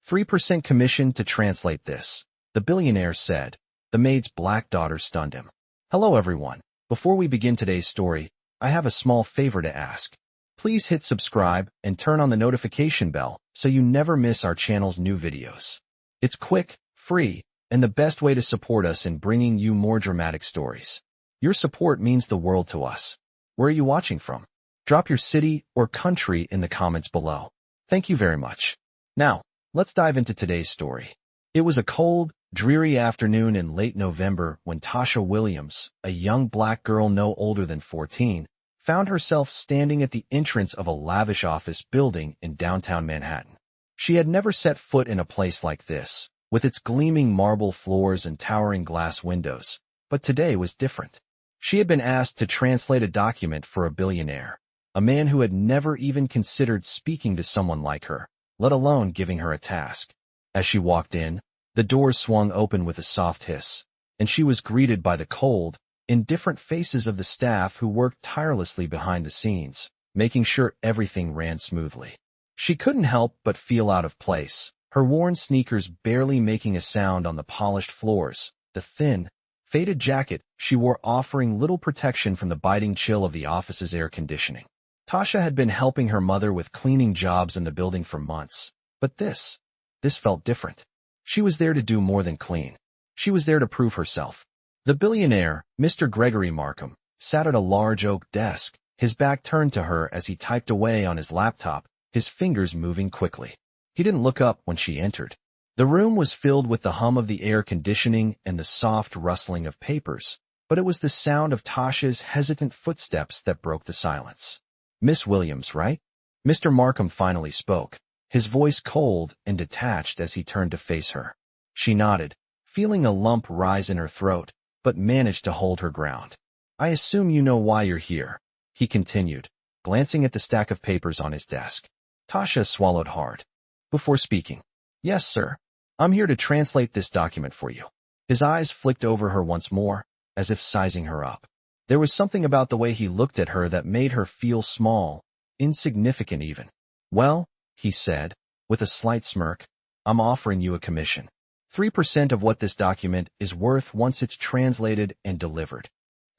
3% commission to translate this, the billionaire said. The maid's black daughter stunned him. Hello everyone. Before we begin today's story, I have a small favor to ask. Please hit subscribe and turn on the notification bell so you never miss our channel's new videos. It's quick, free, and the best way to support us in bringing you more dramatic stories. Your support means the world to us. Where are you watching from? Drop your city or country in the comments below. Thank you very much. Now, let's dive into today's story. It was a cold, dreary afternoon in late November when Tasha Williams, a young black girl no older than 14, found herself standing at the entrance of a lavish office building in downtown Manhattan. She had never set foot in a place like this, with its gleaming marble floors and towering glass windows, but today was different. She had been asked to translate a document for a billionaire, a man who had never even considered speaking to someone like her, let alone giving her a task. As she walked in, the doors swung open with a soft hiss, and she was greeted by the cold, indifferent faces of the staff who worked tirelessly behind the scenes, making sure everything ran smoothly. She couldn't help but feel out of place, her worn sneakers barely making a sound on the polished floors, the thin, faded jacket she wore offering little protection from the biting chill of the office's air conditioning. Tasha had been helping her mother with cleaning jobs in the building for months, but this felt different. She was there to do more than clean. She was there to prove herself. The billionaire, Mr. Gregory Markham, sat at a large oak desk, his back turned to her as he typed away on his laptop, his fingers moving quickly. He didn't look up when she entered. The room was filled with the hum of the air conditioning and the soft rustling of papers, but it was the sound of Tasha's hesitant footsteps that broke the silence. Miss Williams, right? Mr. Markham finally spoke, his voice cold and detached as he turned to face her. She nodded, feeling a lump rise in her throat, but managed to hold her ground. I assume you know why you're here, he continued, glancing at the stack of papers on his desk. Tasha swallowed hard. Before speaking, yes, sir. I'm here to translate this document for you. His eyes flicked over her once more, as if sizing her up. There was something about the way he looked at her that made her feel small, insignificant even. Well, he said, with a slight smirk, I'm offering you a commission. 3% of what this document is worth once it's translated and delivered.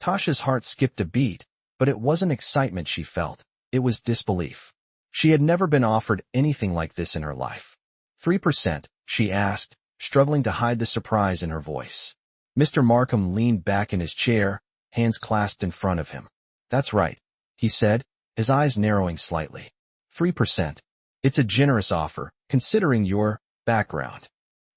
Tasha's heart skipped a beat, but it wasn't excitement she felt. It was disbelief. She had never been offered anything like this in her life. 3%, she asked, struggling to hide the surprise in her voice. Mr. Markham leaned back in his chair, hands clasped in front of him. That's right, he said, his eyes narrowing slightly. 3%. It's a generous offer, considering your background.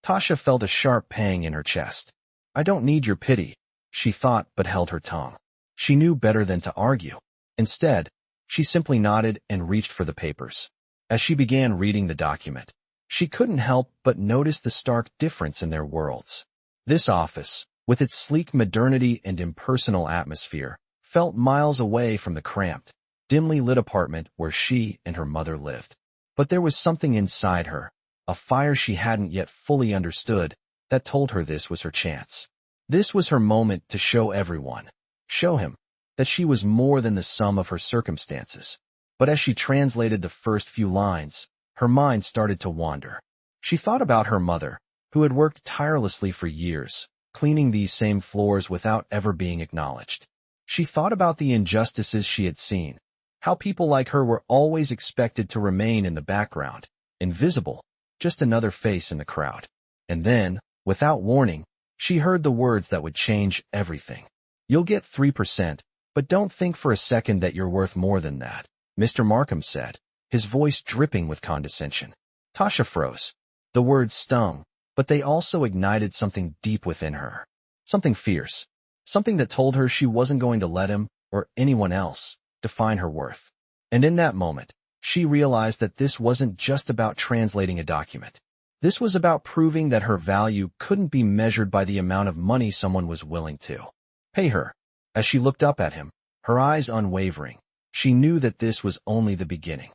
Tasha felt a sharp pang in her chest. I don't need your pity, she thought, but held her tongue. She knew better than to argue. Instead, she simply nodded and reached for the papers. As she began reading the document, she couldn't help but notice the stark difference in their worlds. This office, with its sleek modernity and impersonal atmosphere, felt miles away from the cramped, dimly lit apartment where she and her mother lived. But there was something inside her, a fire she hadn't yet fully understood, that told her this was her chance. This was her moment to show everyone, show him, that she was more than the sum of her circumstances. But as she translated the first few lines, her mind started to wander. She thought about her mother, who had worked tirelessly for years, cleaning these same floors without ever being acknowledged. She thought about the injustices she had seen, how people like her were always expected to remain in the background, invisible, just another face in the crowd. And then, without warning, she heard the words that would change everything. You'll get 3%, but don't think for a second that you're worth more than that, Mr. Markham said, his voice dripping with condescension. Tasha froze. The words stung, but they also ignited something deep within her. Something fierce. Something that told her she wasn't going to let him, or anyone else, define her worth. And in that moment, she realized that this wasn't just about translating a document. This was about proving that her value couldn't be measured by the amount of money someone was willing to pay her. As she looked up at him, her eyes unwavering, she knew that this was only the beginning.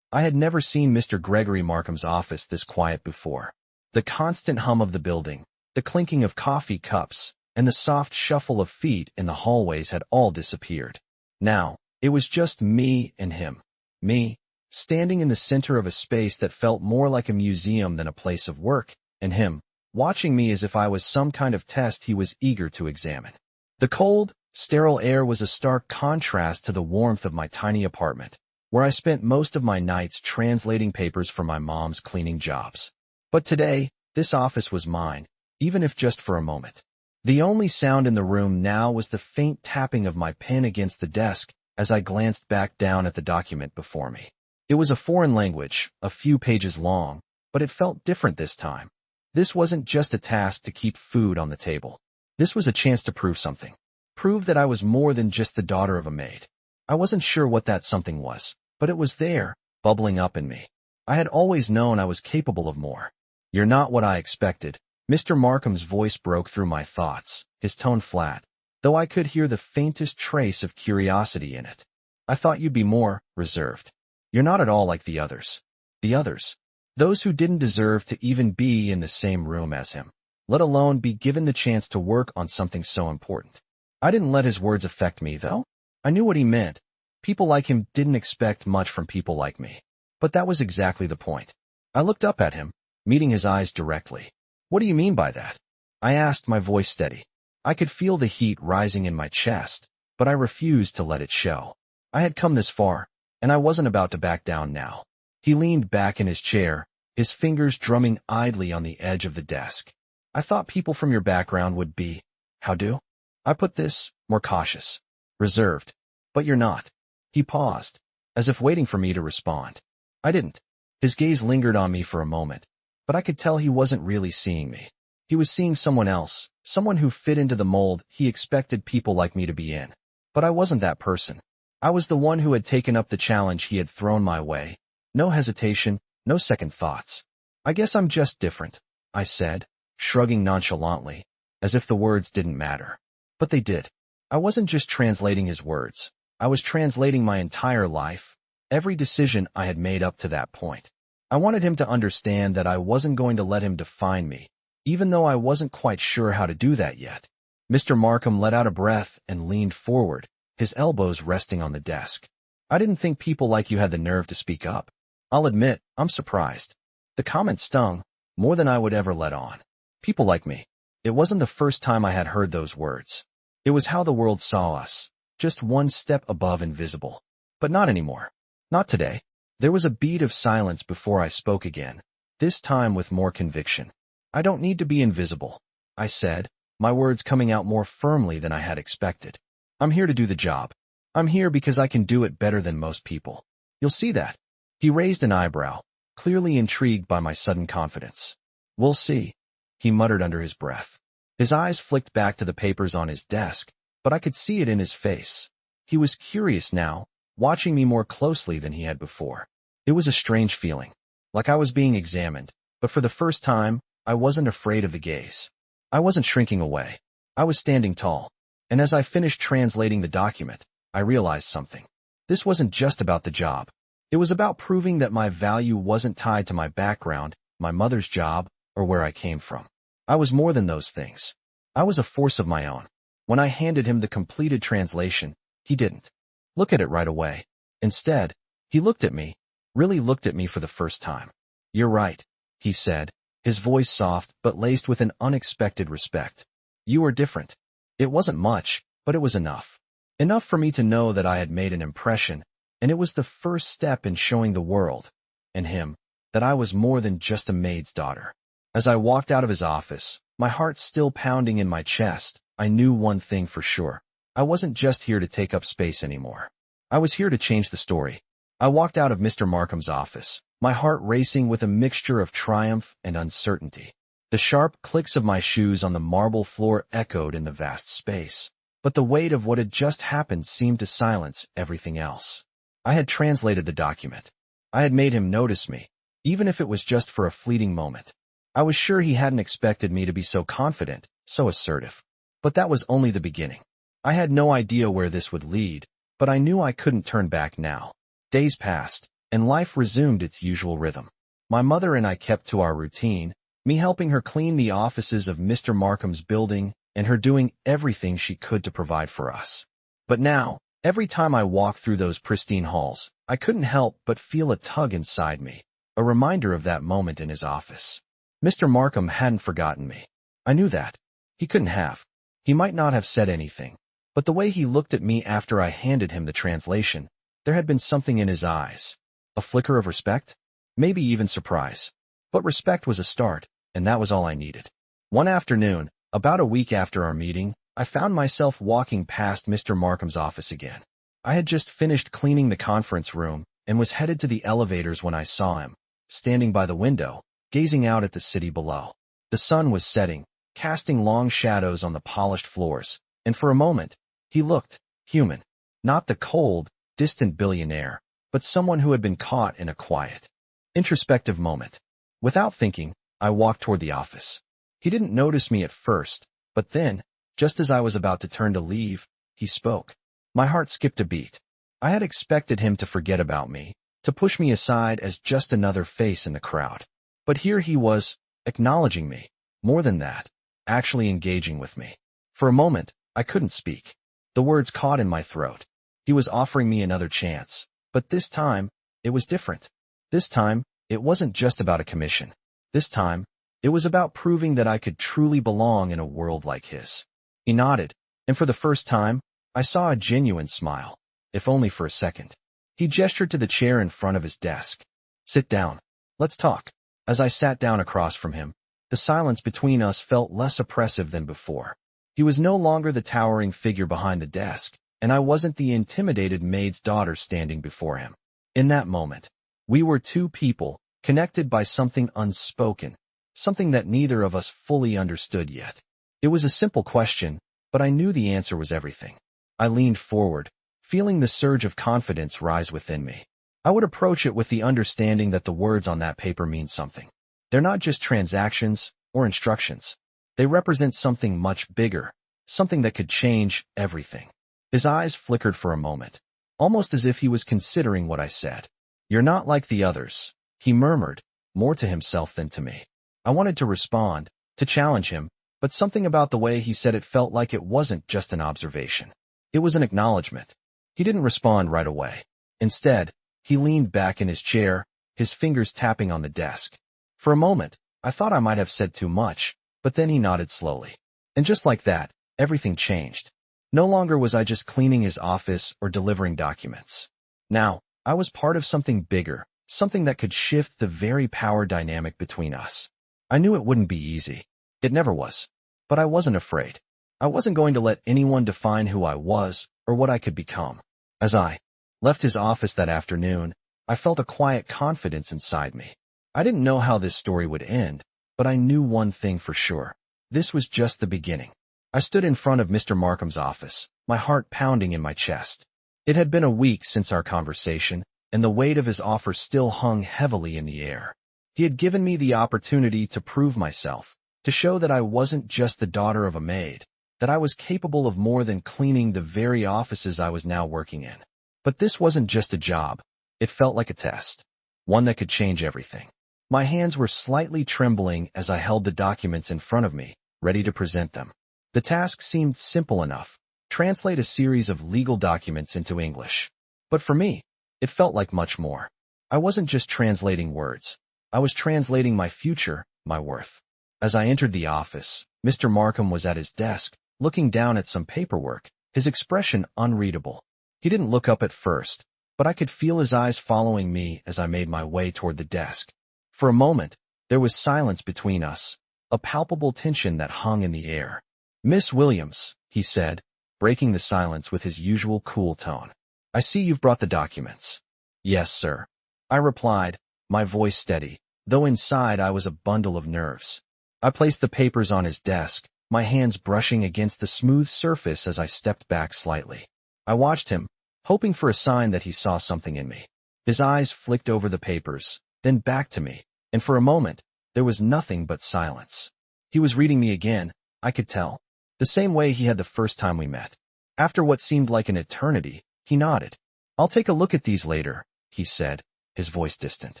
I had never seen Mr. Gregory Markham's office this quiet before. The constant hum of the building, the clinking of coffee cups, and the soft shuffle of feet in the hallways had all disappeared. Now, it was just me and him. Me, standing in the center of a space that felt more like a museum than a place of work, and him, watching me as if I was some kind of test he was eager to examine. The cold, sterile air was a stark contrast to the warmth of my tiny apartment, where I spent most of my nights translating papers for my mom's cleaning jobs. But today, this office was mine, even if just for a moment. The only sound in the room now was the faint tapping of my pen against the desk as I glanced back down at the document before me. It was a foreign language, a few pages long, but it felt different this time. This wasn't just a task to keep food on the table. This was a chance to prove something. Prove that I was more than just the daughter of a maid. I wasn't sure what that something was, but it was there, bubbling up in me. I had always known I was capable of more. "You're not what I expected." Mr. Markham's voice broke through my thoughts, his tone flat, though I could hear the faintest trace of curiosity in it. "I thought you'd be more reserved. You're not at all like the others." The others. Those who didn't deserve to even be in the same room as him, let alone be given the chance to work on something so important. I didn't let his words affect me, though. I knew what he meant. People like him didn't expect much from people like me. But that was exactly the point. I looked up at him, meeting his eyes directly. "What do you mean by that?" I asked, my voice steady. I could feel the heat rising in my chest, but I refused to let it show. I had come this far, and I wasn't about to back down now. He leaned back in his chair, his fingers drumming idly on the edge of the desk. "I thought people from your background would be, how do?" I put this, more cautious. "Reserved. But you're not." He paused, as if waiting for me to respond. I didn't. His gaze lingered on me for a moment, but I could tell he wasn't really seeing me. He was seeing someone else, someone who fit into the mold he expected people like me to be in. But I wasn't that person. I was the one who had taken up the challenge he had thrown my way. No hesitation, no second thoughts. "I guess I'm just different," I said, shrugging nonchalantly, as if the words didn't matter. But they did. I wasn't just translating his words. I was translating my entire life, every decision I had made up to that point. I wanted him to understand that I wasn't going to let him define me, even though I wasn't quite sure how to do that yet. Mr. Markham let out a breath and leaned forward, his elbows resting on the desk. "I didn't think people like you had the nerve to speak up. I'll admit, I'm surprised." The comment stung, more than I would ever let on. People like me. It wasn't the first time I had heard those words. It was how the world saw us, just one step above invisible. But not anymore. Not today. There was a beat of silence before I spoke again, this time with more conviction. "I don't need to be invisible," I said, my words coming out more firmly than I had expected. "I'm here to do the job. I'm here because I can do it better than most people. You'll see that." He raised an eyebrow, clearly intrigued by my sudden confidence. "We'll see," he muttered under his breath. His eyes flicked back to the papers on his desk, but I could see it in his face. He was curious now, watching me more closely than he had before. It was a strange feeling, like I was being examined, but for the first time, I wasn't afraid of the gaze. I wasn't shrinking away. I was standing tall, and as I finished translating the document, I realized something. This wasn't just about the job. It was about proving that my value wasn't tied to my background, my mother's job, or where I came from. I was more than those things. I was a force of my own. When I handed him the completed translation, he didn't look at it right away. Instead, he looked at me, really looked at me for the first time. "You're right," he said, his voice soft but laced with an unexpected respect. "You are different." It wasn't much, but it was enough. Enough for me to know that I had made an impression, and it was the first step in showing the world, and him, that I was more than just a maid's daughter. As I walked out of his office, my heart still pounding in my chest, I knew one thing for sure. I wasn't just here to take up space anymore. I was here to change the story. I walked out of Mr. Markham's office, my heart racing with a mixture of triumph and uncertainty. The sharp clicks of my shoes on the marble floor echoed in the vast space, but the weight of what had just happened seemed to silence everything else. I had translated the document. I had made him notice me, even if it was just for a fleeting moment. I was sure he hadn't expected me to be so confident, so assertive. But that was only the beginning. I had no idea where this would lead, but I knew I couldn't turn back now. Days passed, and life resumed its usual rhythm. My mother and I kept to our routine, me helping her clean the offices of Mr. Markham's building, and her doing everything she could to provide for us. But now, every time I walked through those pristine halls, I couldn't help but feel a tug inside me, a reminder of that moment in his office. Mr. Markham hadn't forgotten me. I knew that. He couldn't have. He might not have said anything, but the way he looked at me after I handed him the translation, there had been something in his eyes. A flicker of respect? Maybe even surprise. But respect was a start, and that was all I needed. One afternoon, about a week after our meeting, I found myself walking past Mr. Markham's office again. I had just finished cleaning the conference room and was headed to the elevators when I saw him, standing by the window, gazing out at the city below. The sun was setting, casting long shadows on the polished floors, and for a moment, he looked human. Not the cold, distant billionaire, but someone who had been caught in a quiet, introspective moment. Without thinking, I walked toward the office. He didn't notice me at first, but then, just as I was about to turn to leave, he spoke. My heart skipped a beat. I had expected him to forget about me, to push me aside as just another face in the crowd. But here he was, acknowledging me. More than that, actually engaging with me. For a moment, I couldn't speak. The words caught in my throat. He was offering me another chance. But this time, it was different. This time, it wasn't just about a commission. This time, it was about proving that I could truly belong in a world like his. He nodded, and for the first time, I saw a genuine smile, if only for a second. He gestured to the chair in front of his desk. Sit down. Let's talk. As I sat down across from him, the silence between us felt less oppressive than before. He was no longer the towering figure behind the desk, and I wasn't the intimidated maid's daughter standing before him. In that moment, we were two people, connected by something unspoken, something that neither of us fully understood yet. It was a simple question, but I knew the answer was everything. I leaned forward, feeling the surge of confidence rise within me. I would approach it with the understanding that the words on that paper mean something. They're not just transactions or instructions. They represent something much bigger, something that could change everything. His eyes flickered for a moment, almost as if he was considering what I said. You're not like the others, he murmured, more to himself than to me. I wanted to respond, to challenge him, but something about the way he said it felt like it wasn't just an observation. It was an acknowledgement. He didn't respond right away. Instead, he leaned back in his chair, his fingers tapping on the desk. For a moment, I thought I might have said too much, but then he nodded slowly. And just like that, everything changed. No longer was I just cleaning his office or delivering documents. Now, I was part of something bigger, something that could shift the very power dynamic between us. I knew it wouldn't be easy. It never was. But I wasn't afraid. I wasn't going to let anyone define who I was or what I could become. As I left his office that afternoon, I felt a quiet confidence inside me. I didn't know how this story would end, but I knew one thing for sure. This was just the beginning. I stood in front of Mr. Markham's office, my heart pounding in my chest. It had been a week since our conversation, and the weight of his offer still hung heavily in the air. He had given me the opportunity to prove myself, to show that I wasn't just the daughter of a maid, that I was capable of more than cleaning the very offices I was now working in. But this wasn't just a job. It felt like a test, one that could change everything. My hands were slightly trembling as I held the documents in front of me, ready to present them. The task seemed simple enough. Translate a series of legal documents into English. But for me, it felt like much more. I wasn't just translating words. I was translating my future, my worth. As I entered the office, Mr. Markham was at his desk, looking down at some paperwork, his expression unreadable. He didn't look up at first, but I could feel his eyes following me as I made my way toward the desk. For a moment, there was silence between us, a palpable tension that hung in the air. Miss Williams, he said, breaking the silence with his usual cool tone. I see you've brought the documents. Yes, sir. I replied, my voice steady, though inside I was a bundle of nerves. I placed the papers on his desk, my hands brushing against the smooth surface as I stepped back slightly. I watched him, hoping for a sign that he saw something in me. His eyes flicked over the papers, then back to me, and for a moment, there was nothing but silence. He was reading me again, I could tell. The same way he had the first time we met. After what seemed like an eternity, he nodded. I'll take a look at these later, he said, his voice distant.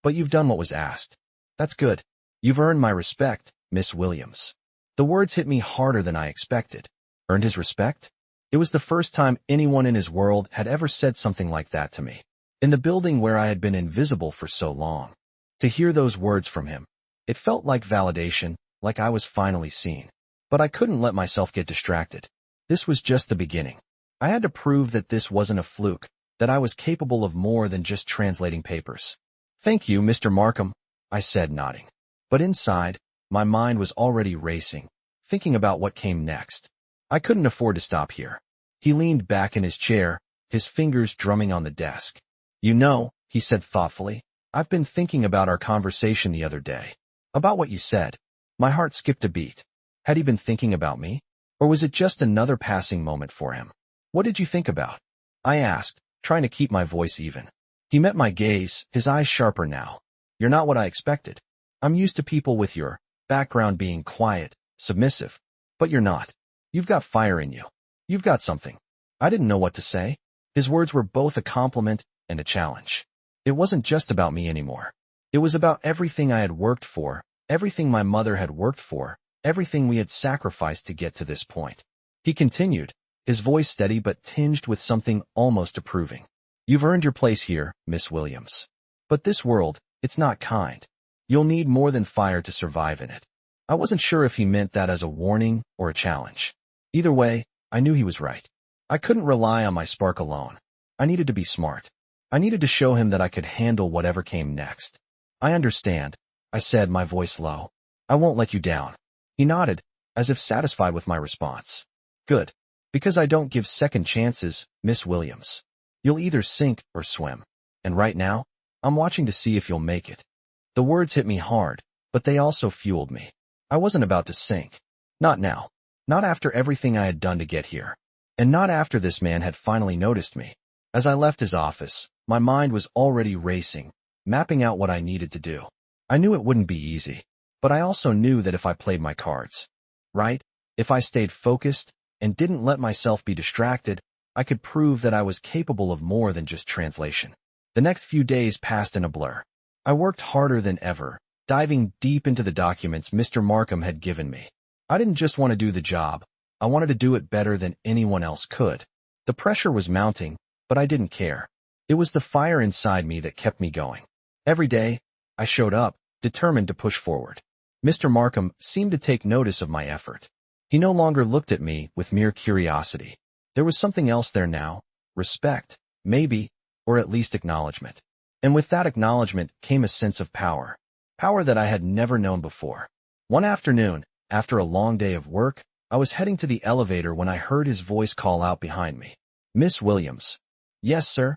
But you've done what was asked. That's good. You've earned my respect, Miss Williams. The words hit me harder than I expected. Earned his respect? It was the first time anyone in his world had ever said something like that to me. in the building where I had been invisible for so long. To hear those words from him, it felt like validation, like I was finally seen. But I couldn't let myself get distracted. This was just the beginning. I had to prove that this wasn't a fluke, that I was capable of more than just translating papers. "Thank you, Mr. Markham," I said, nodding. But inside, my mind was already racing, thinking about what came next. I couldn't afford to stop here. He leaned back in his chair, his fingers drumming on the desk. "You know," he said thoughtfully, "I've been thinking about our conversation the other day. About what you said." My heart skipped a beat. Had he been thinking about me? Or was it just another passing moment for him? "What did you think about?" I asked, trying to keep my voice even. He met my gaze, his eyes sharper now. "You're not what I expected. I'm used to people with your background being quiet, submissive. But you're not. You've got fire in you. You've got something." I didn't know what to say. His words were both a compliment and a challenge. It wasn't just about me anymore. It was about everything I had worked for, everything my mother had worked for, everything we had sacrificed to get to this point. He continued, his voice steady but tinged with something almost approving. "You've earned your place here, Miss Williams. But this world, it's not kind. You'll need more than fire to survive in it." I wasn't sure if he meant that as a warning or a challenge. Either way, I knew he was right. I couldn't rely on my spark alone. I needed to be smart. I needed to show him that I could handle whatever came next. "I understand," I said, my voice low. "I won't let you down." He nodded, as if satisfied with my response. "Good. Because I don't give second chances, Miss Williams. You'll either sink or swim. And right now, I'm watching to see if you'll make it." The words hit me hard, but they also fueled me. I wasn't about to sink. Not now. Not after everything I had done to get here. And not after this man had finally noticed me. As I left his office, my mind was already racing, mapping out what I needed to do. I knew it wouldn't be easy, but I also knew that if I played my cards right, if I stayed focused and didn't let myself be distracted, I could prove that I was capable of more than just translation. The next few days passed in a blur. I worked harder than ever, diving deep into the documents Mr. Markham had given me. I didn't just want to do the job. I wanted to do it better than anyone else could. The pressure was mounting, but I didn't care. It was the fire inside me that kept me going. Every day, I showed up, determined to push forward. Mr. Markham seemed to take notice of my effort. He no longer looked at me with mere curiosity. There was something else there now, respect, maybe, or at least acknowledgement. And with that acknowledgement came a sense of power. Power that I had never known before. One afternoon, after a long day of work, I was heading to the elevator when I heard his voice call out behind me. "Miss Williams." "Yes, sir."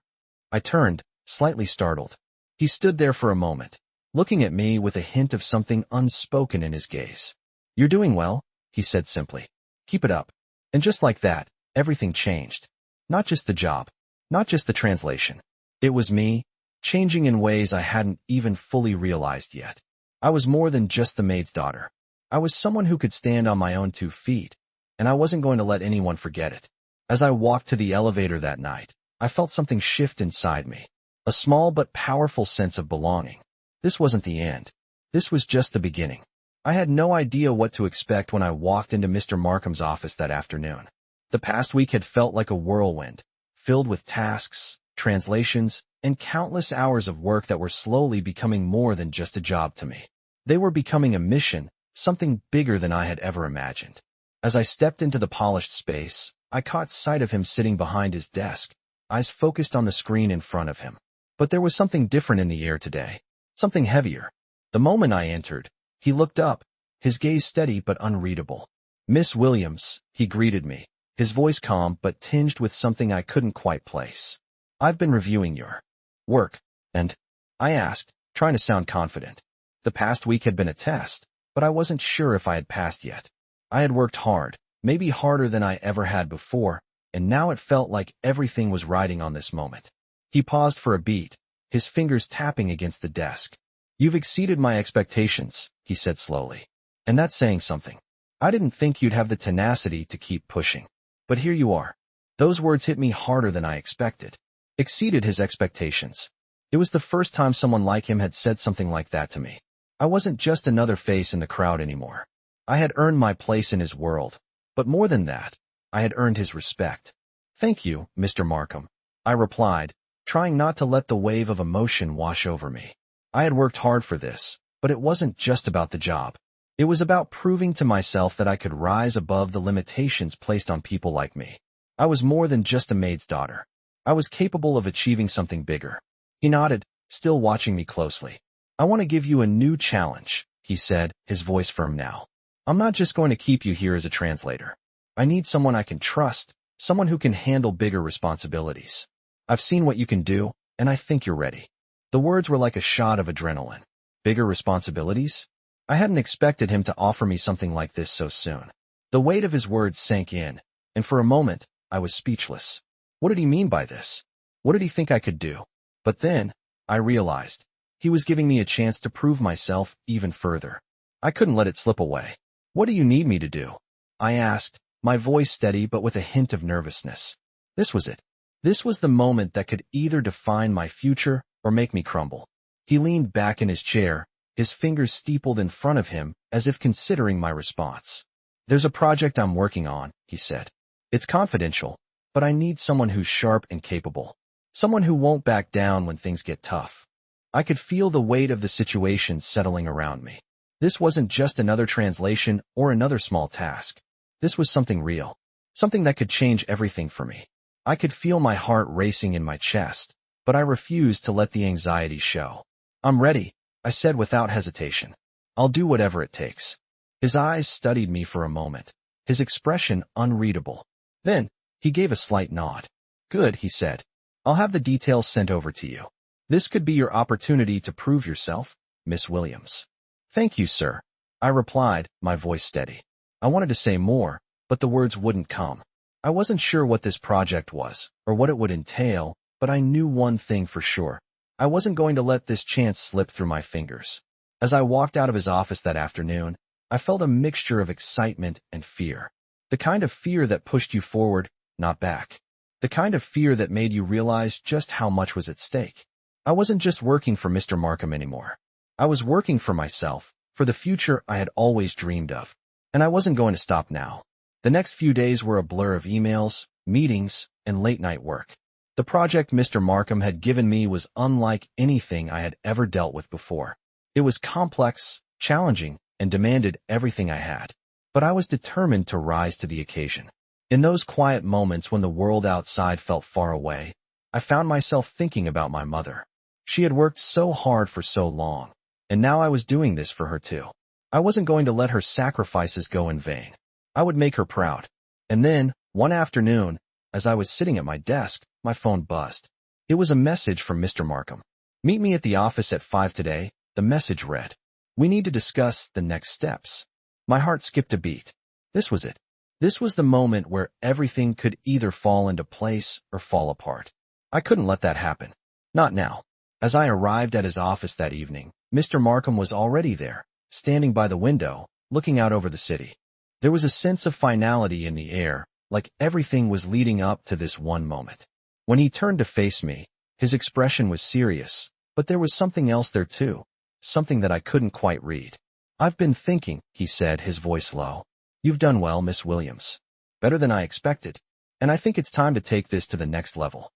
I turned, slightly startled. He stood there for a moment, looking at me with a hint of something unspoken in his gaze. "You're doing well," he said simply. "Keep it up." And just like that, everything changed. Not just the job, not just the translation. It was me, changing in ways I hadn't even fully realized yet. I was more than just the maid's daughter. I was someone who could stand on my own 2 feet, and I wasn't going to let anyone forget it. As I walked to the elevator that night, I felt something shift inside me. A small but powerful sense of belonging. This wasn't the end. This was just the beginning. I had no idea what to expect when I walked into Mr. Markham's office that afternoon. The past week had felt like a whirlwind, filled with tasks, translations, and countless hours of work that were slowly becoming more than just a job to me. They were becoming a mission, something bigger than I had ever imagined. As I stepped into the polished space, I caught sight of him sitting behind his desk, eyes focused on the screen in front of him. But there was something different in the air today, something heavier. The moment I entered, he looked up, his gaze steady but unreadable. "Miss Williams," he greeted me, his voice calm but tinged with something I couldn't quite place. "I've been reviewing your work, and," I asked, trying to sound confident. The past week had been a test, but I wasn't sure if I had passed yet. I had worked hard, maybe harder than I ever had before, and now it felt like everything was riding on this moment. He paused for a beat, his fingers tapping against the desk. "You've exceeded my expectations," he said slowly. "And that's saying something. I didn't think you'd have the tenacity to keep pushing. But here you are." Those words hit me harder than I expected. Exceeded his expectations. It was the first time someone like him had said something like that to me. I wasn't just another face in the crowd anymore. I had earned my place in his world. But more than that, I had earned his respect. "Thank you, Mr. Markham," I replied, trying not to let the wave of emotion wash over me. I had worked hard for this, but it wasn't just about the job. It was about proving to myself that I could rise above the limitations placed on people like me. I was more than just a maid's daughter. I was capable of achieving something bigger. He nodded, still watching me closely. I want to give you a new challenge, he said, his voice firm now. I'm not just going to keep you here as a translator. I need someone I can trust, someone who can handle bigger responsibilities. I've seen what you can do, and I think you're ready. The words were like a shot of adrenaline. Bigger responsibilities? I hadn't expected him to offer me something like this so soon. The weight of his words sank in, and for a moment, I was speechless. What did he mean by this? What did he think I could do? But then, I realized, he was giving me a chance to prove myself even further. I couldn't let it slip away. What do you need me to do? I asked, my voice steady but with a hint of nervousness. This was it. This was the moment that could either define my future or make me crumble. He leaned back in his chair, his fingers steepled in front of him as if considering my response. There's a project I'm working on, he said. It's confidential, but I need someone who's sharp and capable. Someone who won't back down when things get tough. I could feel the weight of the situation settling around me. This wasn't just another translation or another small task. This was something real. Something that could change everything for me. I could feel my heart racing in my chest, but I refused to let the anxiety show. I'm ready, I said without hesitation. I'll do whatever it takes. His eyes studied me for a moment, his expression unreadable. Then, he gave a slight nod. Good, he said. I'll have the details sent over to you. This could be your opportunity to prove yourself, Miss Williams. Thank you, sir, I replied, my voice steady. I wanted to say more, but the words wouldn't come. I wasn't sure what this project was, or what it would entail, but I knew one thing for sure. I wasn't going to let this chance slip through my fingers. As I walked out of his office that afternoon, I felt a mixture of excitement and fear. The kind of fear that pushed you forward, not back. The kind of fear that made you realize just how much was at stake. I wasn't just working for Mr. Markham anymore. I was working for myself, for the future I had always dreamed of. And I wasn't going to stop now. The next few days were a blur of emails, meetings, and late-night work. The project Mr. Markham had given me was unlike anything I had ever dealt with before. It was complex, challenging, and demanded everything I had. But I was determined to rise to the occasion. In those quiet moments when the world outside felt far away, I found myself thinking about my mother. She had worked so hard for so long, and now I was doing this for her too. I wasn't going to let her sacrifices go in vain. I would make her proud. And then, one afternoon, as I was sitting at my desk, my phone buzzed. It was a message from Mr. Markham. Meet me at the office at 5 today, the message read. We need to discuss the next steps. My heart skipped a beat. This was it. This was the moment where everything could either fall into place or fall apart. I couldn't let that happen. Not now. As I arrived at his office that evening, Mr. Markham was already there, standing by the window, looking out over the city. There was a sense of finality in the air, like everything was leading up to this one moment. When he turned to face me, his expression was serious, but there was something else there too, something that I couldn't quite read. I've been thinking, he said, his voice low. You've done well, Miss Williams. Better than I expected, and I think it's time to take this to the next level.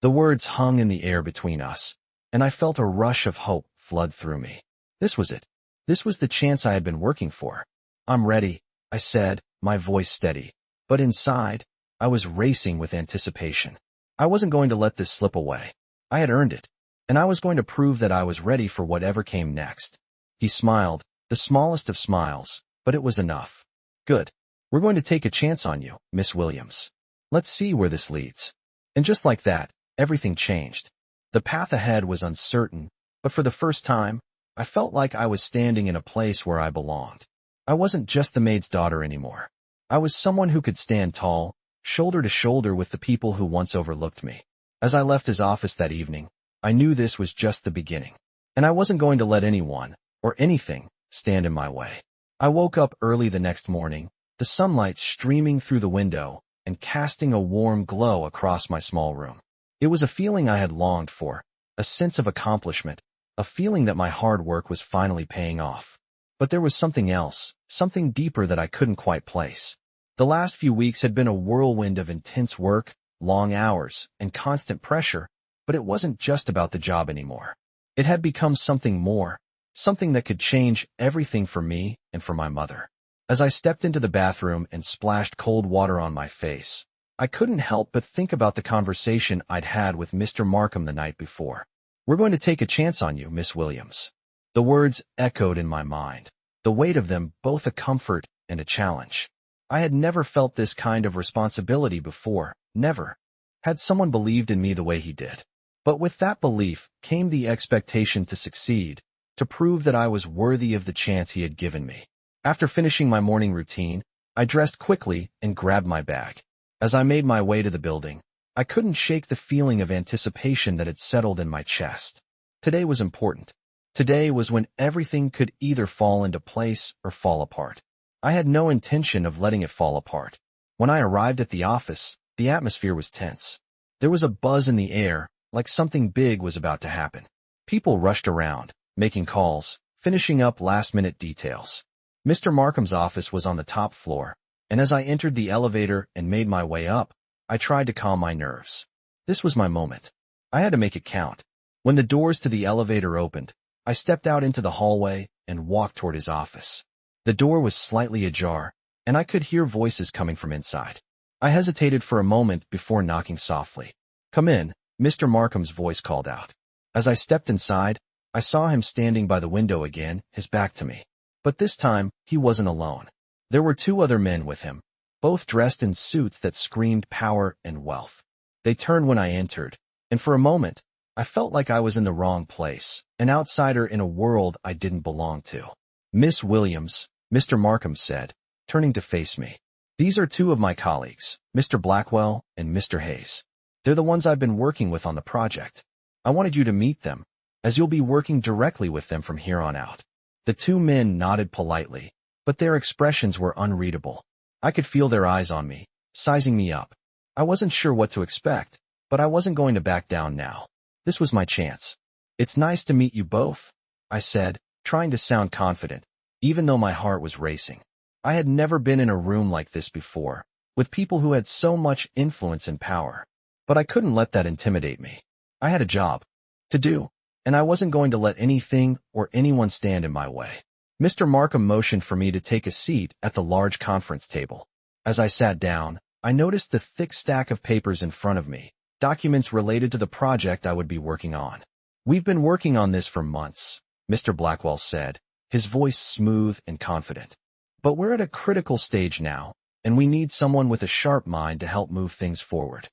The words hung in the air between us, and I felt a rush of hope flood through me. This was it. This was the chance I had been working for. I'm ready, I said, my voice steady. But inside, I was racing with anticipation. I wasn't going to let this slip away. I had earned it, and I was going to prove that I was ready for whatever came next. He smiled, the smallest of smiles, but it was enough. Good. We're going to take a chance on you, Miss Williams. Let's see where this leads. And just like that, everything changed. The path ahead was uncertain, but for the first time, I felt like I was standing in a place where I belonged. I wasn't just the maid's daughter anymore. I was someone who could stand tall, shoulder to shoulder with the people who once overlooked me. As I left his office that evening, I knew this was just the beginning. And I wasn't going to let anyone, or anything, stand in my way. I woke up early the next morning, the sunlight streaming through the window and casting a warm glow across my small room. It was a feeling I had longed for, a sense of accomplishment, a feeling that my hard work was finally paying off. But there was something else, something deeper that I couldn't quite place. The last few weeks had been a whirlwind of intense work, long hours, and constant pressure, but it wasn't just about the job anymore. It had become something more, something that could change everything for me and for my mother. As I stepped into the bathroom and splashed cold water on my face, I couldn't help but think about the conversation I'd had with Mr. Markham the night before. "We're going to take a chance on you, Miss Williams." The words echoed in my mind, the weight of them both a comfort and a challenge. I had never felt this kind of responsibility before, never. Had someone believed in me the way he did. But with that belief came the expectation to succeed, to prove that I was worthy of the chance he had given me. After finishing my morning routine, I dressed quickly and grabbed my bag. As I made my way to the building, I couldn't shake the feeling of anticipation that had settled in my chest. Today was important. Today was when everything could either fall into place or fall apart. I had no intention of letting it fall apart. When I arrived at the office, the atmosphere was tense. There was a buzz in the air, like something big was about to happen. People rushed around, making calls, finishing up last-minute details. Mr. Markham's office was on the top floor, and as I entered the elevator and made my way up, I tried to calm my nerves. This was my moment. I had to make it count. When the doors to the elevator opened, I stepped out into the hallway and walked toward his office. The door was slightly ajar, and I could hear voices coming from inside. I hesitated for a moment before knocking softly. "Come in," Mr. Markham's voice called out. As I stepped inside, I saw him standing by the window again, his back to me. But this time, he wasn't alone. There were two other men with him, both dressed in suits that screamed power and wealth. They turned when I entered, and for a moment, I felt like I was in the wrong place, an outsider in a world I didn't belong to. "Miss Williams," Mr. Markham said, turning to face me. "These are two of my colleagues, Mr. Blackwell and Mr. Hayes. They're the ones I've been working with on the project. I wanted you to meet them, as you'll be working directly with them from here on out." The two men nodded politely, but their expressions were unreadable. I could feel their eyes on me, sizing me up. I wasn't sure what to expect, but I wasn't going to back down now. This was my chance. "It's nice to meet you both," I said, trying to sound confident, even though my heart was racing. I had never been in a room like this before, with people who had so much influence and power. But I couldn't let that intimidate me. I had a job to do, and I wasn't going to let anything or anyone stand in my way. Mr. Markham motioned for me to take a seat at the large conference table. As I sat down, I noticed the thick stack of papers in front of me, documents related to the project I would be working on. "We've been working on this for months," Mr. Blackwell said, his voice smooth and confident. "But we're at a critical stage now, and we need someone with a sharp mind to help move things forward."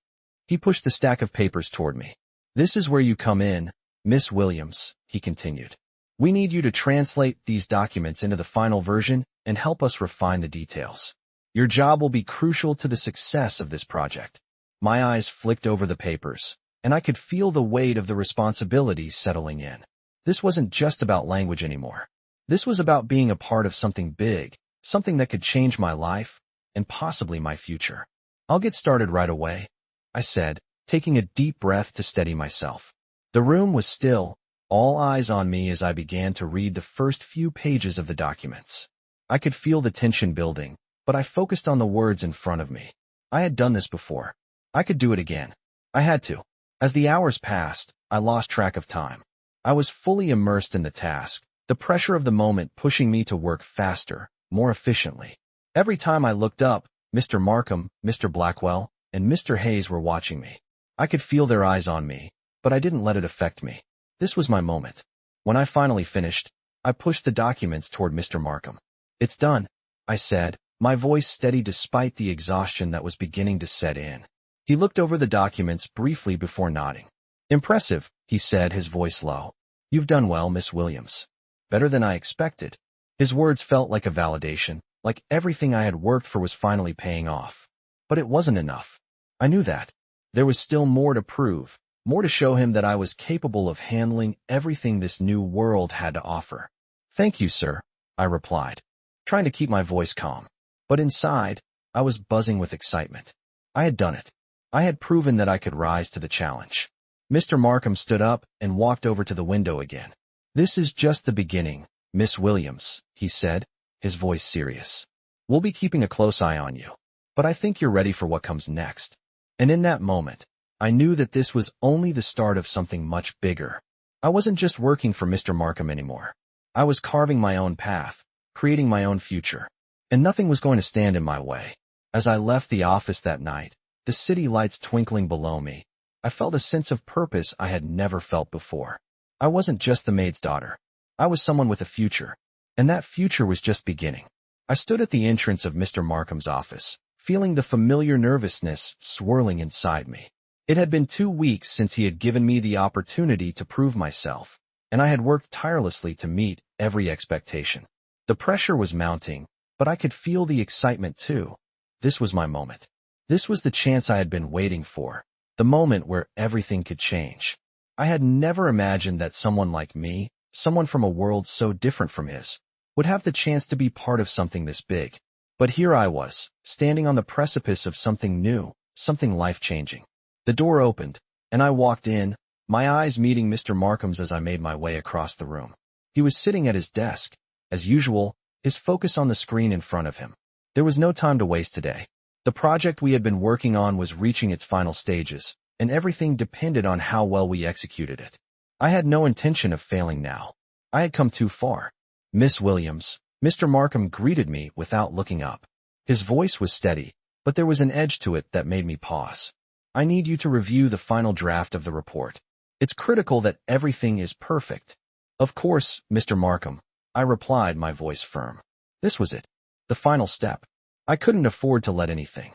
He pushed the stack of papers toward me. "This is where you come in, Miss Williams," he continued. "We need you to translate these documents into the final version and help us refine the details. Your job will be crucial to the success of this project." My eyes flicked over the papers, and I could feel the weight of the responsibility settling in. This wasn't just about language anymore. This was about being a part of something big, something that could change my life and possibly my future. "I'll get started right away," I said, taking a deep breath to steady myself. The room was still, all eyes on me as I began to read the first few pages of the documents. I could feel the tension building, but I focused on the words in front of me. I had done this before. I could do it again. I had to. As the hours passed, I lost track of time. I was fully immersed in the task, the pressure of the moment pushing me to work faster, more efficiently. Every time I looked up, Mr. Markham, Mr. Blackwell, and Mr. Hayes were watching me. I could feel their eyes on me, but I didn't let it affect me. This was my moment. When I finally finished, I pushed the documents toward Mr. Markham. "It's done," I said, my voice steady despite the exhaustion that was beginning to set in. He looked over the documents briefly before nodding. "Impressive," he said, his voice low. "You've done well, Miss Williams. Better than I expected." His words felt like a validation, like everything I had worked for was finally paying off. But it wasn't enough. I knew that. There was still more to prove, more to show him that I was capable of handling everything this new world had to offer. "Thank you, sir," I replied, trying to keep my voice calm. But inside, I was buzzing with excitement. I had done it. I had proven that I could rise to the challenge. Mr. Markham stood up and walked over to the window again. "This is just the beginning, Miss Williams," he said, his voice serious. "We'll be keeping a close eye on you, but I think you're ready for what comes next." And in that moment, I knew that this was only the start of something much bigger. I wasn't just working for Mr. Markham anymore. I was carving my own path, creating my own future, and nothing was going to stand in my way. As I left the office that night, the city lights twinkling below me, I felt a sense of purpose I had never felt before. I wasn't just the maid's daughter. I was someone with a future, and that future was just beginning. I stood at the entrance of Mr. Markham's office, feeling the familiar nervousness swirling inside me. It had been 2 weeks since he had given me the opportunity to prove myself, and I had worked tirelessly to meet every expectation. The pressure was mounting, but I could feel the excitement too. This was my moment. This was the chance I had been waiting for, the moment where everything could change. I had never imagined that someone like me, someone from a world so different from his, would have the chance to be part of something this big. But here I was, standing on the precipice of something new, something life-changing. The door opened, and I walked in, my eyes meeting Mr. Markham's as I made my way across the room. He was sitting at his desk, as usual, his focus on the screen in front of him. There was no time to waste today. The project we had been working on was reaching its final stages, and everything depended on how well we executed it. I had no intention of failing now. I had come too far. Miss Williams, Mr. Markham greeted me without looking up. His voice was steady, but there was an edge to it that made me pause. I need you to review the final draft of the report. It's critical that everything is perfect. Of course, Mr. Markham, I replied, my voice firm. This was it. The final step. I couldn't afford to let anything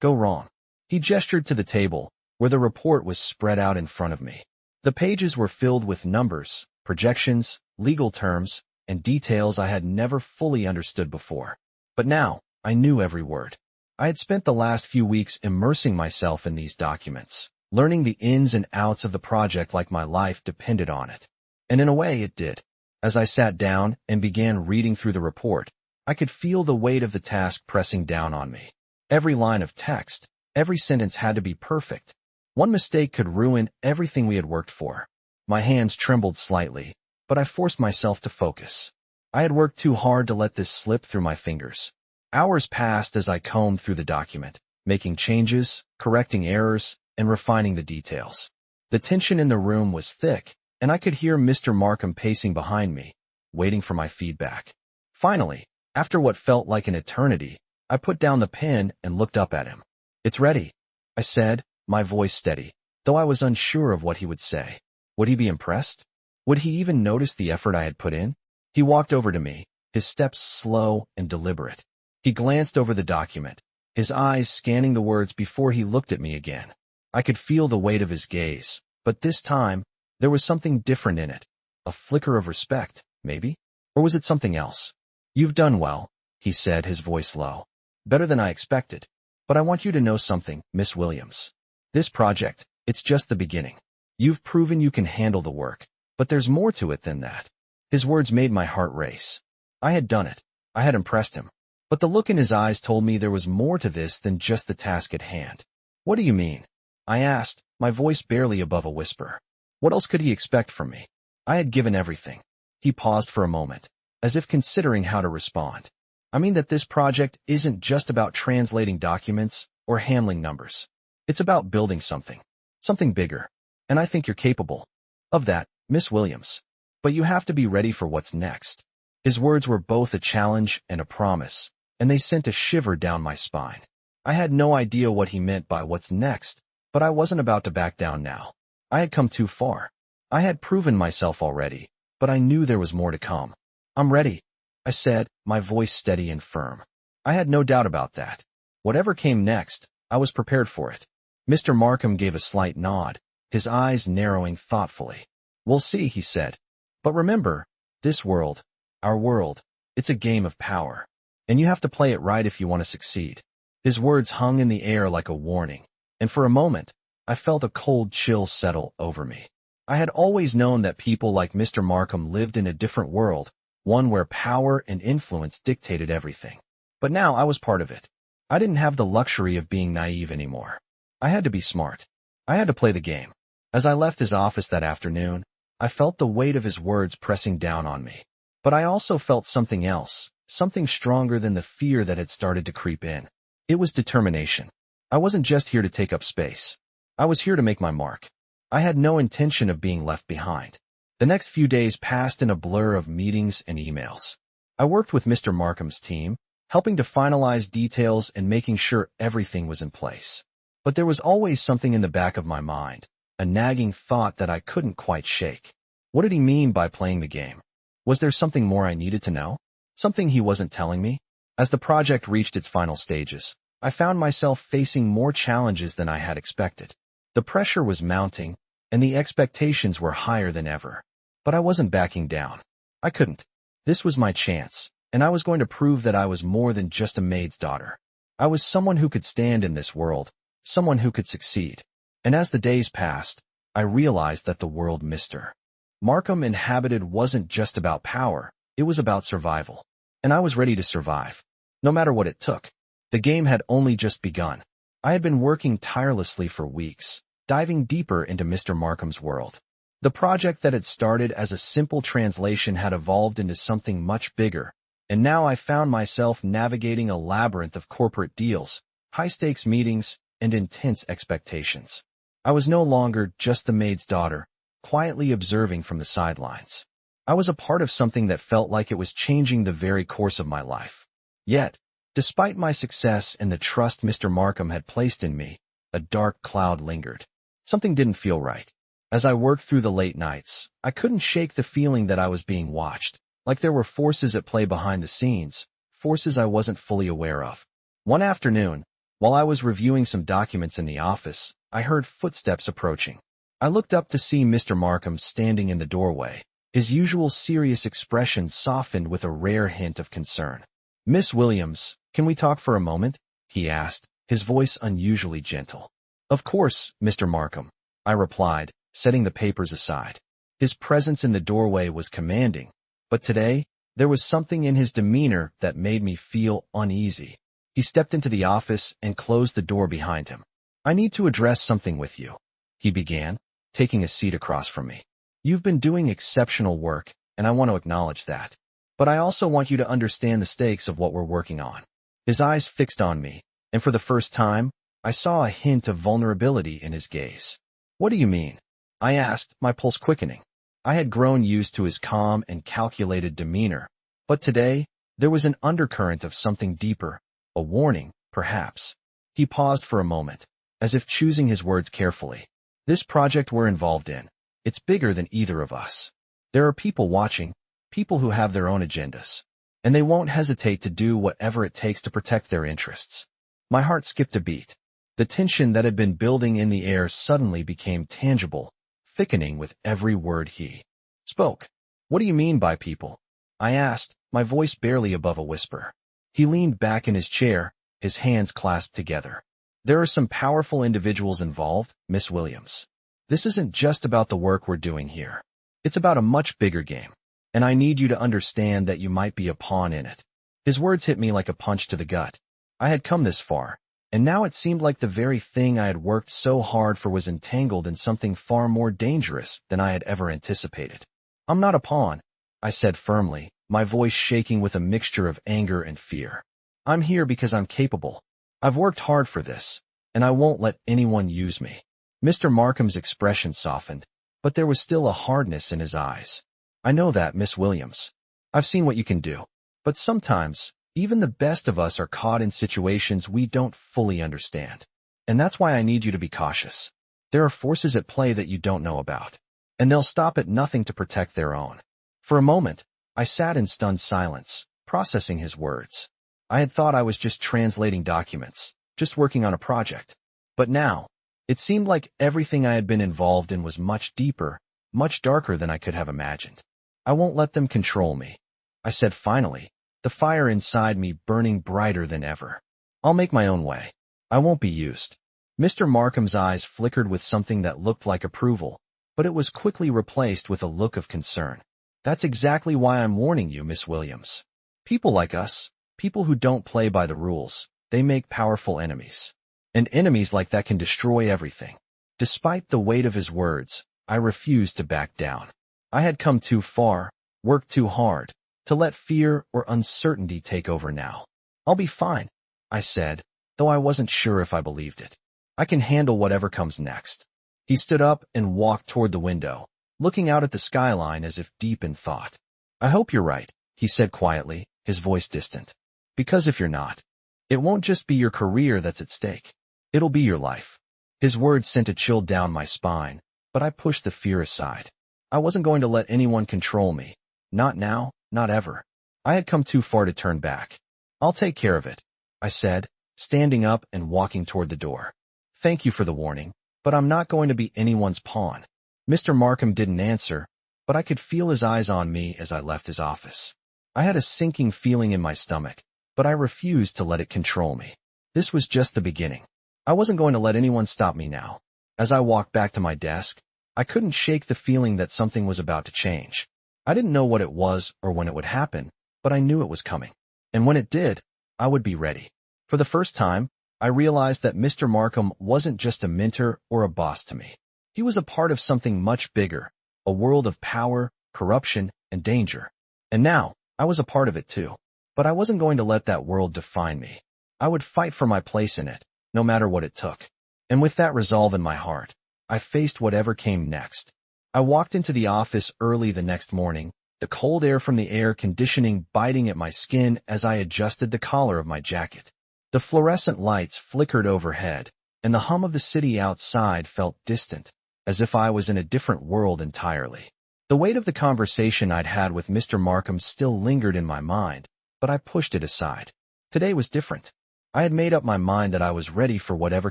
go wrong. He gestured to the table, where the report was spread out in front of me. The pages were filled with numbers, projections, legal terms, and details I had never fully understood before. But now, I knew every word. I had spent the last few weeks immersing myself in these documents, learning the ins and outs of the project like my life depended on it. And in a way, it did. As I sat down and began reading through the report, I could feel the weight of the task pressing down on me. Every line of text, every sentence had to be perfect. One mistake could ruin everything we had worked for. My hands trembled slightly, but I forced myself to focus. I had worked too hard to let this slip through my fingers. Hours passed as I combed through the document, making changes, correcting errors, and refining the details. The tension in the room was thick, and I could hear Mr. Markham pacing behind me, waiting for my feedback. Finally, after what felt like an eternity, I put down the pen and looked up at him. "It's ready," I said, my voice steady, though I was unsure of what he would say. Would he be impressed? Would he even notice the effort I had put in? He walked over to me, his steps slow and deliberate. He glanced over the document, his eyes scanning the words before he looked at me again. I could feel the weight of his gaze, but this time, there was something different in it. A flicker of respect, maybe? Or was it something else? "You've done well," he said, his voice low. "Better than I expected. But I want you to know something, Miss Williams. This project, it's just the beginning. You've proven you can handle the work, but there's more to it than that." His words made my heart race. I had done it. I had impressed him. But the look in his eyes told me there was more to this than just the task at hand. "What do you mean?" I asked, my voice barely above a whisper. What else could he expect from me? I had given everything. He paused for a moment, as if considering how to respond. "I mean that this project isn't just about translating documents or handling numbers. It's about building something bigger. And I think you're capable of that, Miss Williams. But you have to be ready for what's next." His words were both a challenge and a promise, and they sent a shiver down my spine. I had no idea what he meant by what's next, but I wasn't about to back down now. I had come too far. I had proven myself already, but I knew there was more to come. "I'm ready," I said, my voice steady and firm. I had no doubt about that. Whatever came next, I was prepared for it. Mr. Markham gave a slight nod, his eyes narrowing thoughtfully. "We'll see," he said. "But remember, this world, our world, it's a game of power, and you have to play it right if you want to succeed." His words hung in the air like a warning, and for a moment, I felt a cold chill settle over me. I had always known that people like Mr. Markham lived in a different world, one where power and influence dictated everything. But now I was part of it. I didn't have the luxury of being naive anymore. I had to be smart. I had to play the game. As I left his office that afternoon, I felt the weight of his words pressing down on me. But I also felt something else, something stronger than the fear that had started to creep in. It was determination. I wasn't just here to take up space. I was here to make my mark. I had no intention of being left behind. The next few days passed in a blur of meetings and emails. I worked with Mr. Markham's team, helping to finalize details and making sure everything was in place. But there was always something in the back of my mind, a nagging thought that I couldn't quite shake. What did he mean by playing the game? Was there something more I needed to know? Something he wasn't telling me? As the project reached its final stages, I found myself facing more challenges than I had expected. The pressure was mounting, and the expectations were higher than ever. But I wasn't backing down. I couldn't. This was my chance, and I was going to prove that I was more than just a maid's daughter. I was someone who could stand in this world, someone who could succeed. And as the days passed, I realized that the world missed her. Markham Inhabited wasn't just about power, it was about survival. And I was ready to survive, no matter what it took. The game had only just begun. I had been working tirelessly for weeks, diving deeper into Mr. Markham's world. The project that had started as a simple translation had evolved into something much bigger, and now I found myself navigating a labyrinth of corporate deals, high-stakes meetings, and intense expectations. I was no longer just the maid's daughter, quietly observing from the sidelines. I was a part of something that felt like it was changing the very course of my life. Yet, despite my success and the trust Mr. Markham had placed in me, a dark cloud lingered. Something didn't feel right. As I worked through the late nights, I couldn't shake the feeling that I was being watched, like there were forces at play behind the scenes, forces I wasn't fully aware of. One afternoon, while I was reviewing some documents in the office, I heard footsteps approaching. I looked up to see Mr. Markham standing in the doorway, his usual serious expression softened with a rare hint of concern. "Miss Williams, can we talk for a moment?" he asked, his voice unusually gentle. "Of course, Mr. Markham," I replied, setting the papers aside. His presence in the doorway was commanding, but today, there was something in his demeanor that made me feel uneasy. He stepped into the office and closed the door behind him. "I need to address something with you," he began, taking a seat across from me. "You've been doing exceptional work, and I want to acknowledge that. But I also want you to understand the stakes of what we're working on." His eyes fixed on me, and for the first time, I saw a hint of vulnerability in his gaze. "What do you mean?" I asked, my pulse quickening. I had grown used to his calm and calculated demeanor, but today, there was an undercurrent of something deeper, a warning, perhaps. He paused for a moment, as if choosing his words carefully. "This project we're involved in, it's bigger than either of us. There are people watching, people who have their own agendas, and they won't hesitate to do whatever it takes to protect their interests." My heart skipped a beat. The tension that had been building in the air suddenly became tangible, thickening with every word he spoke. "What do you mean by people?" I asked, my voice barely above a whisper. He leaned back in his chair, his hands clasped together. "There are some powerful individuals involved, Miss Williams. This isn't just about the work we're doing here. It's about a much bigger game, and I need you to understand that you might be a pawn in it." His words hit me like a punch to the gut. I had come this far, and now it seemed like the very thing I had worked so hard for was entangled in something far more dangerous than I had ever anticipated. "I'm not a pawn," I said firmly, my voice shaking with a mixture of anger and fear. "I'm here because I'm capable. I've worked hard for this, and I won't let anyone use me." Mr. Markham's expression softened, but there was still a hardness in his eyes. "I know that, Miss Williams. I've seen what you can do. But sometimes, even the best of us are caught in situations we don't fully understand. And that's why I need you to be cautious. There are forces at play that you don't know about, and they'll stop at nothing to protect their own." For a moment, I sat in stunned silence, processing his words. I had thought I was just translating documents, just working on a project. But now, it seemed like everything I had been involved in was much deeper, much darker than I could have imagined. "I won't let them control me," I said finally, the fire inside me burning brighter than ever. "I'll make my own way. I won't be used." Mr. Markham's eyes flickered with something that looked like approval, but it was quickly replaced with a look of concern. "That's exactly why I'm warning you, Miss Williams. People like us, people who don't play by the rules, they make powerful enemies. And enemies like that can destroy everything." Despite the weight of his words, I refused to back down. I had come too far, worked too hard, to let fear or uncertainty take over now. "I'll be fine," I said, though I wasn't sure if I believed it. I can handle whatever comes next. He stood up and walked toward the window, looking out at the skyline as if deep in thought. I hope you're right, he said quietly, his voice distant. Because if you're not, it won't just be your career that's at stake. It'll be your life. His words sent a chill down my spine, but I pushed the fear aside. I wasn't going to let anyone control me. Not now, not ever. I had come too far to turn back. I'll take care of it, I said, standing up and walking toward the door. Thank you for the warning, but I'm not going to be anyone's pawn. Mr. Markham didn't answer, but I could feel his eyes on me as I left his office. I had a sinking feeling in my stomach, but I refused to let it control me. This was just the beginning. I wasn't going to let anyone stop me now. As I walked back to my desk, I couldn't shake the feeling that something was about to change. I didn't know what it was or when it would happen, but I knew it was coming. And when it did, I would be ready. For the first time, I realized that Mr. Markham wasn't just a mentor or a boss to me. He was a part of something much bigger, a world of power, corruption, and danger. And now, I was a part of it too. But I wasn't going to let that world define me. I would fight for my place in it, no matter what it took. And with that resolve in my heart, I faced whatever came next. I walked into the office early the next morning, the cold air from the air conditioning biting at my skin as I adjusted the collar of my jacket. The fluorescent lights flickered overhead, and the hum of the city outside felt distant, as if I was in a different world entirely. The weight of the conversation I'd had with Mr. Markham still lingered in my mind, but I pushed it aside. Today was different. I had made up my mind that I was ready for whatever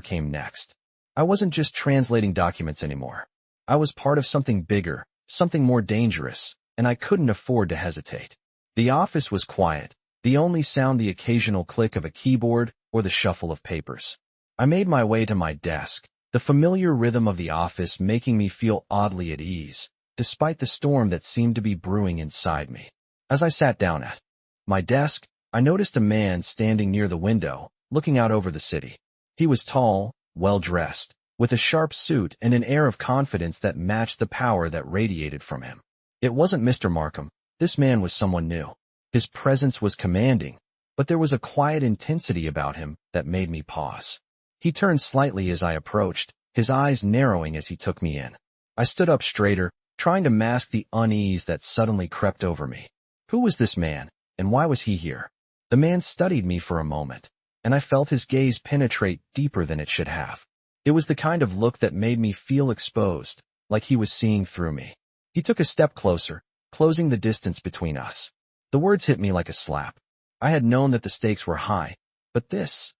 came next. I wasn't just translating documents anymore. I was part of something bigger, something more dangerous, and I couldn't afford to hesitate. The office was quiet, the only sound the occasional click of a keyboard or the shuffle of papers. I made my way to my desk, the familiar rhythm of the office making me feel oddly at ease, despite the storm that seemed to be brewing inside me. As I sat down at my desk, I noticed a man standing near the window, looking out over the city. He was tall, well-dressed, with a sharp suit and an air of confidence that matched the power that radiated from him. It wasn't Mr. Markham. This man was someone new. His presence was commanding, but there was a quiet intensity about him that made me pause. He turned slightly as I approached, his eyes narrowing as he took me in. I stood up straighter, trying to mask the unease that suddenly crept over me. Who was this man, and why was he here? The man studied me for a moment, and I felt his gaze penetrate deeper than it should have. It was the kind of look that made me feel exposed, like he was seeing through me. He took a step closer, closing the distance between us. The words hit me like a slap. I had known that the stakes were high, but this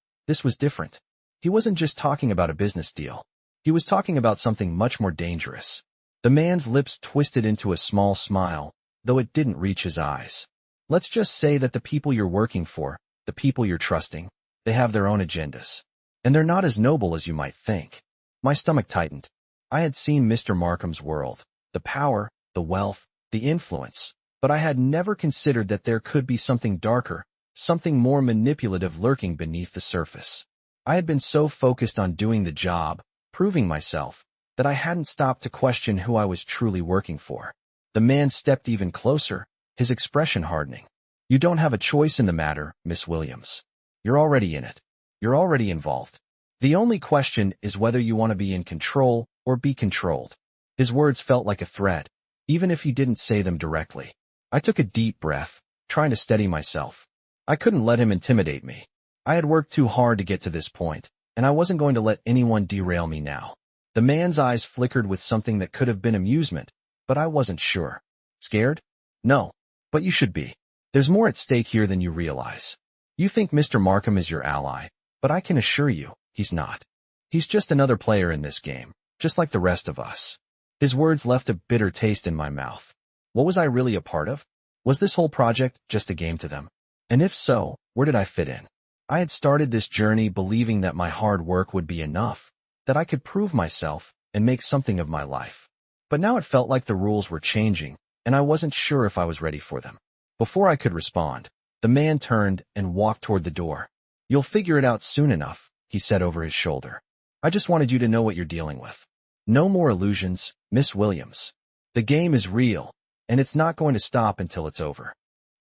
was different. He wasn't just talking about a business deal. He was talking about something much more dangerous. The man's lips twisted into a small smile, though it didn't reach his eyes. Let's just say that the people you're working for, the people you're trusting, they have their own agendas. And they're not as noble as you might think. My stomach tightened. I had seen Mr. Markham's world. The power, the wealth, the influence, but I had never considered that there could be something darker, something more manipulative lurking beneath the surface. I had been so focused on doing the job, proving myself, that I hadn't stopped to question who I was truly working for. The man stepped even closer, his expression hardening. You don't have a choice in the matter, Miss Williams. You're already in it. You're already involved. The only question is whether you want to be in control or be controlled. His words felt like a threat, even if he didn't say them directly. I took a deep breath, trying to steady myself. I couldn't let him intimidate me. I had worked too hard to get to this point, and I wasn't going to let anyone derail me now. The man's eyes flickered with something that could have been amusement, but I wasn't sure. Scared? No, but you should be. There's more at stake here than you realize. You think Mr. Markham is your ally, but I can assure you, he's not. He's just another player in this game, just like the rest of us. His words left a bitter taste in my mouth. What was I really a part of? Was this whole project just a game to them? And if so, where did I fit in? I had started this journey believing that my hard work would be enough, that I could prove myself and make something of my life. But now it felt like the rules were changing, and I wasn't sure if I was ready for them. Before I could respond, the man turned and walked toward the door. You'll figure it out soon enough, he said over his shoulder. I just wanted you to know what you're dealing with. No more illusions, Miss Williams. The game is real, and it's not going to stop until it's over.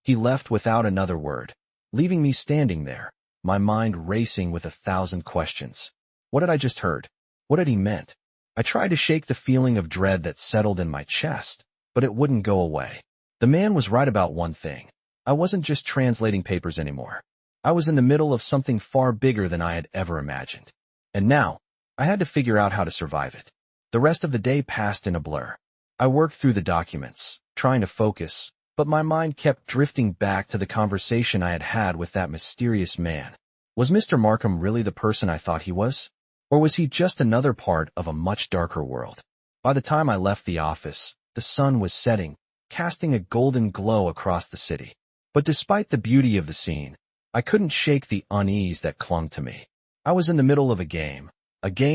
He left without another word, leaving me standing there, my mind racing with 1,000 questions. What had I just heard? What had he meant? I tried to shake the feeling of dread that settled in my chest, but it wouldn't go away. The man was right about one thing. I wasn't just translating papers anymore. I was in the middle of something far bigger than I had ever imagined. And now, I had to figure out how to survive it. The rest of the day passed in a blur. I worked through the documents, trying to focus, but my mind kept drifting back to the conversation I had had with that mysterious man. Was Mr. Markham really the person I thought he was? Or was he just another part of a much darker world? By the time I left the office, the sun was setting, casting a golden glow across the city. But despite the beauty of the scene, I couldn't shake the unease that clung to me. I was in the middle of a game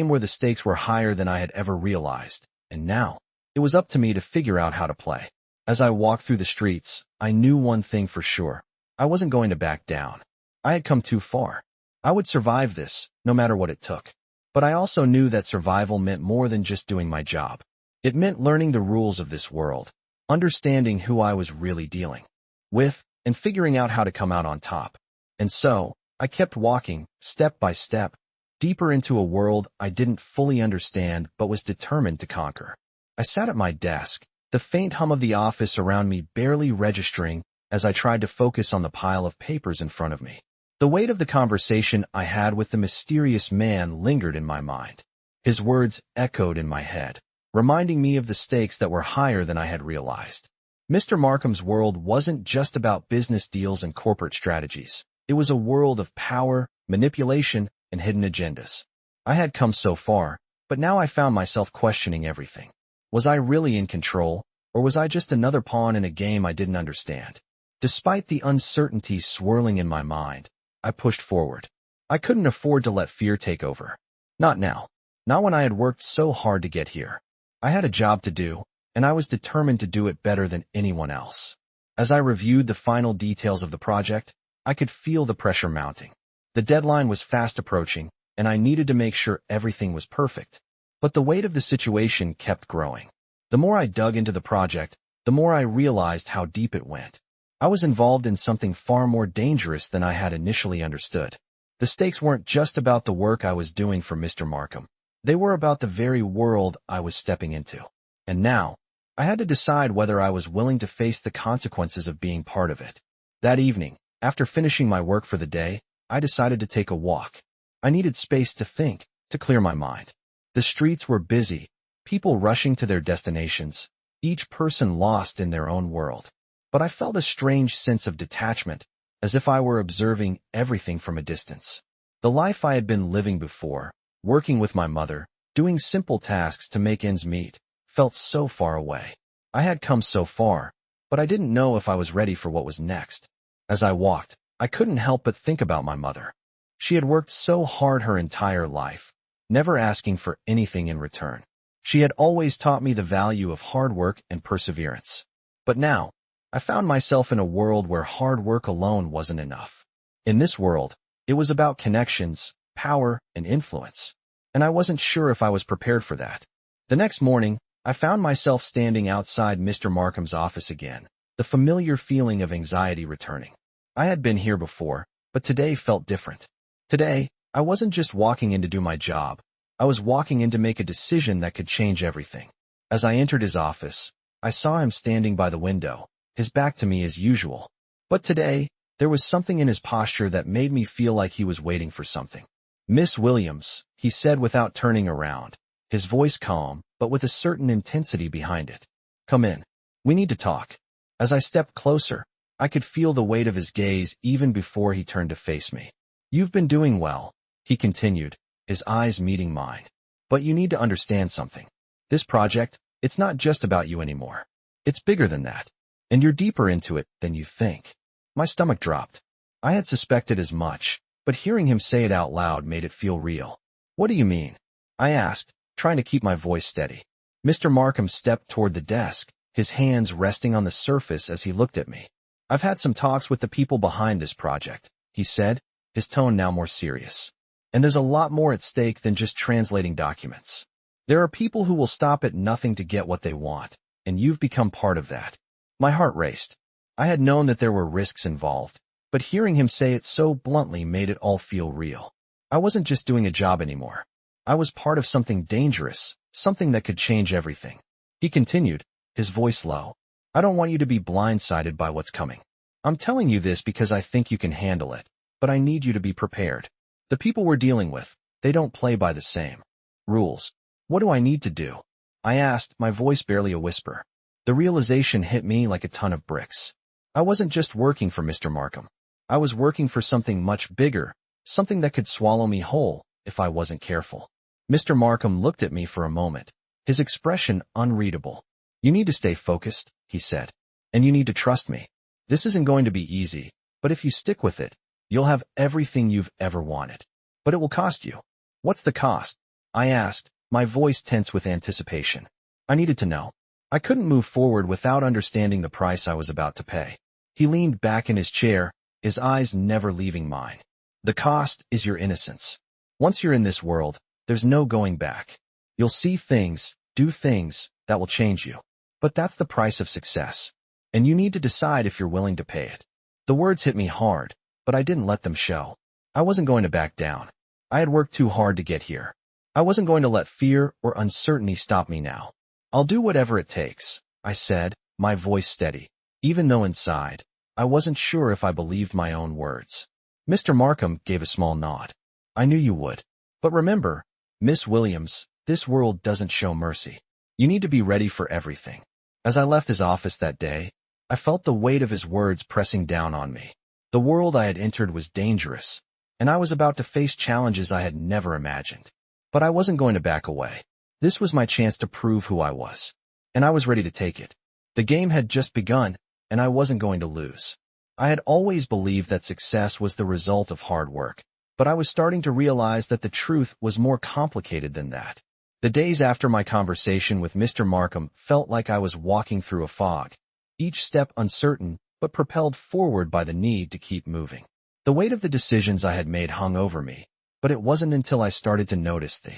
where the stakes were higher than I had ever realized, and now, it was up to me to figure out how to play. As I walked through the streets, I knew one thing for sure. I wasn't going to back down. I had come too far. I would survive this, no matter what it took. But I also knew that survival meant more than just doing my job. It meant learning the rules of this world, understanding who I was really dealing with, and figuring out how to come out on top. And so, I kept walking, step by step, deeper into a world I didn't fully understand but was determined to conquer. I sat at my desk, the faint hum of the office around me barely registering as I tried to focus on the pile of papers in front of me. The weight of the conversation I had with the mysterious man lingered in my mind. His words echoed in my head, reminding me of the stakes that were higher than I had realized. Mr. Markham's world wasn't just about business deals and corporate strategies. It was a world of power, manipulation, and hidden agendas. I had come so far, but now I found myself questioning everything. Was I really in control, or was I just another pawn in a game I didn't understand? Despite the uncertainty swirling in my mind, I pushed forward. I couldn't afford to let fear take over. Not now. Not when I had worked so hard to get here. I had a job to do, and I was determined to do it better than anyone else. As I reviewed the final details of the project, I could feel the pressure mounting. The deadline was fast approaching, and I needed to make sure everything was perfect. But the weight of the situation kept growing. The more I dug into the project, the more I realized how deep it went. I was involved in something far more dangerous than I had initially understood. The stakes weren't just about the work I was doing for Mr. Markham. They were about the very world I was stepping into. And now, I had to decide whether I was willing to face the consequences of being part of it. That evening, after finishing my work for the day, I decided to take a walk. I needed space to think, to clear my mind. The streets were busy, people rushing to their destinations, each person lost in their own world. But I felt a strange sense of detachment, as if I were observing everything from a distance. The life I had been living before, working with my mother, doing simple tasks to make ends meet, felt so far away. I had come so far, but I didn't know if I was ready for what was next. As I walked, I couldn't help but think about my mother. She had worked so hard her entire life, never asking for anything in return. She had always taught me the value of hard work and perseverance. But now, I found myself in a world where hard work alone wasn't enough. In this world, it was about connections, power, and influence. And I wasn't sure if I was prepared for that. The next morning, I found myself standing outside Mr. Markham's office again, the familiar feeling of anxiety returning. I had been here before, but today felt different. Today, I wasn't just walking in to do my job. I was walking in to make a decision that could change everything. As I entered his office, I saw him standing by the window, his back to me as usual. But today, there was something in his posture that made me feel like he was waiting for something. "Miss Williams," he said without turning around, his voice calm, but with a certain intensity behind it. "Come in. We need to talk." As I stepped closer, I could feel the weight of his gaze even before he turned to face me. "You've been doing well," he continued, his eyes meeting mine. "But you need to understand something. This project, it's not just about you anymore. It's bigger than that. And you're deeper into it than you think." My stomach dropped. I had suspected as much, but hearing him say it out loud made it feel real. "What do you mean?" I asked, trying to keep my voice steady. Mr. Markham stepped toward the desk, his hands resting on the surface as he looked at me. "I've had some talks with the people behind this project," he said, his tone now more serious. "And there's a lot more at stake than just translating documents. There are people who will stop at nothing to get what they want, and you've become part of that." My heart raced. I had known that there were risks involved, but hearing him say it so bluntly made it all feel real. I wasn't just doing a job anymore. I was part of something dangerous, something that could change everything. He continued, his voice low. I don't want you to be blindsided by what's coming. I'm telling you this because I think you can handle it, but I need you to be prepared. The people we're dealing with, they don't play by the same rules. What do I need to do? I asked, my voice barely a whisper. The realization hit me like a ton of bricks. I wasn't just working for Mr. Markham. I was working for something much bigger, something that could swallow me whole if I wasn't careful. Mr. Markham looked at me for a moment, his expression unreadable. You need to stay focused, he said. And you need to trust me. This isn't going to be easy, but if you stick with it, you'll have everything you've ever wanted. But it will cost you. What's the cost? I asked, my voice tense with anticipation. I needed to know. I couldn't move forward without understanding the price I was about to pay. He leaned back in his chair, his eyes never leaving mine. The cost is your innocence. Once you're in this world, there's no going back. You'll see things, do things, that will change you. But that's the price of success. And you need to decide if you're willing to pay it. The words hit me hard, but I didn't let them show. I wasn't going to back down. I had worked too hard to get here. I wasn't going to let fear or uncertainty stop me now. I'll do whatever it takes, I said, my voice steady, even though inside, I wasn't sure if I believed my own words. Mr. Markham gave a small nod. I knew you would. But remember, Miss Williams, this world doesn't show mercy. You need to be ready for everything. As I left his office that day, I felt the weight of his words pressing down on me. The world I had entered was dangerous, and I was about to face challenges I had never imagined. But I wasn't going to back away. This was my chance to prove who I was, and I was ready to take it. The game had just begun, and I wasn't going to lose. I had always believed that success was the result of hard work, but I was starting to realize that the truth was more complicated than that. The days after my conversation with Mr. Markham felt like I was walking through a fog, each step uncertain, but propelled forward by the need to keep moving. The weight of the decisions I had made hung over me, but it wasn't until I started to notice the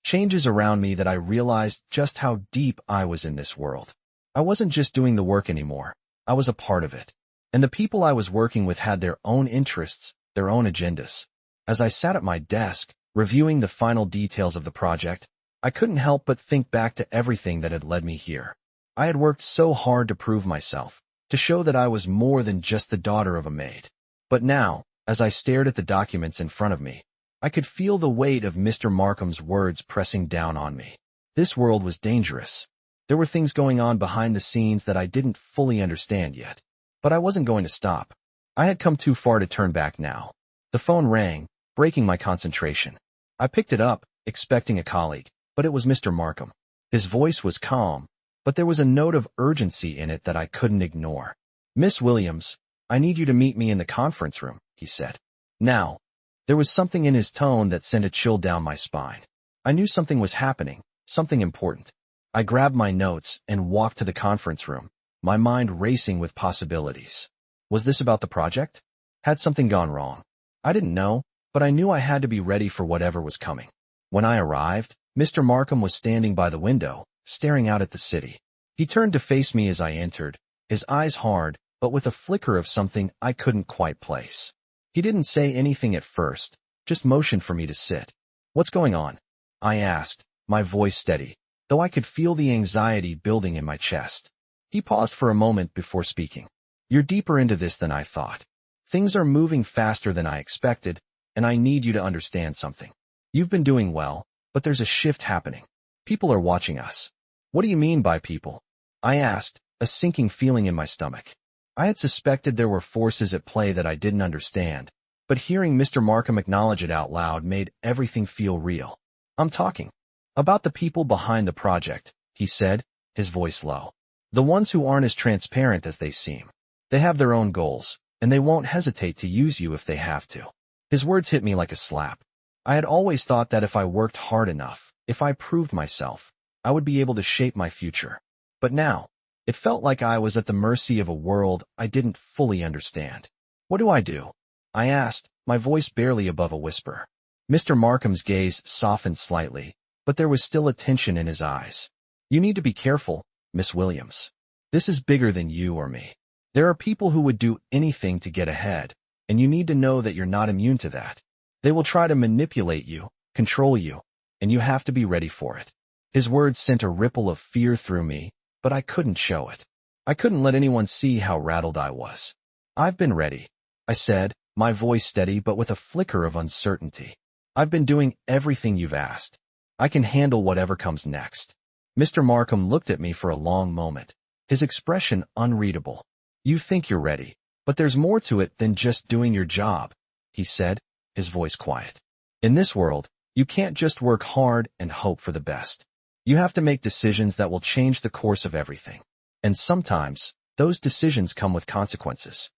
changes around me that I realized just how deep I was in this world. I wasn't just doing the work anymore. I was a part of it. And the people I was working with had their own interests, their own agendas. As I sat at my desk, reviewing the final details of the project, I couldn't help but think back to everything that had led me here. I had worked so hard to prove myself, to show that I was more than just the daughter of a maid. But now, as I stared at the documents in front of me, I could feel the weight of Mr. Markham's words pressing down on me. This world was dangerous. There were things going on behind the scenes that I didn't fully understand yet. But I wasn't going to stop. I had come too far to turn back now. The phone rang, breaking my concentration. I picked it up, expecting a colleague, but it was Mr. Markham. His voice was calm, but there was a note of urgency in it that I couldn't ignore. Miss Williams, I need you to meet me in the conference room, he said. Now, there was something in his tone that sent a chill down my spine. I knew something was happening, something important. I grabbed my notes and walked to the conference room, my mind racing with possibilities. Was this about the project? Had something gone wrong? I didn't know, but I knew I had to be ready for whatever was coming. When I arrived, Mr. Markham was standing by the window, staring out at the city. He turned to face me as I entered, his eyes hard, but with a flicker of something I couldn't quite place. He didn't say anything at first, just motioned for me to sit. What's going on? I asked, my voice steady, though I could feel the anxiety building in my chest. He paused for a moment before speaking. You're deeper into this than I thought. Things are moving faster than I expected, and I need you to understand something. You've been doing well, but there's a shift happening. People are watching us. What do you mean by people? I asked, a sinking feeling in my stomach. I had suspected there were forces at play that I didn't understand, but hearing Mr. Markham acknowledge it out loud made everything feel real. I'm talking about the people behind the project, he said, his voice low. The ones who aren't as transparent as they seem. They have their own goals, and they won't hesitate to use you if they have to. His words hit me like a slap. I had always thought that if I worked hard enough, if I proved myself, I would be able to shape my future. But now, it felt like I was at the mercy of a world I didn't fully understand. What do I do? I asked, my voice barely above a whisper. Mr. Markham's gaze softened slightly, but there was still a tension in his eyes. You need to be careful, Miss Williams. This is bigger than you or me. There are people who would do anything to get ahead, and you need to know that you're not immune to that. They will try to manipulate you, control you, and you have to be ready for it. His words sent a ripple of fear through me, but I couldn't show it. I couldn't let anyone see how rattled I was. I've been ready, I said, my voice steady but with a flicker of uncertainty. I've been doing everything you've asked. I can handle whatever comes next. Mr. Markham looked at me for a long moment, his expression unreadable. You think you're ready, but there's more to it than just doing your job, he said, his voice quiet. In this world, you can't just work hard and hope for the best. You have to make decisions that will change the course of everything. And sometimes, those decisions come with consequences.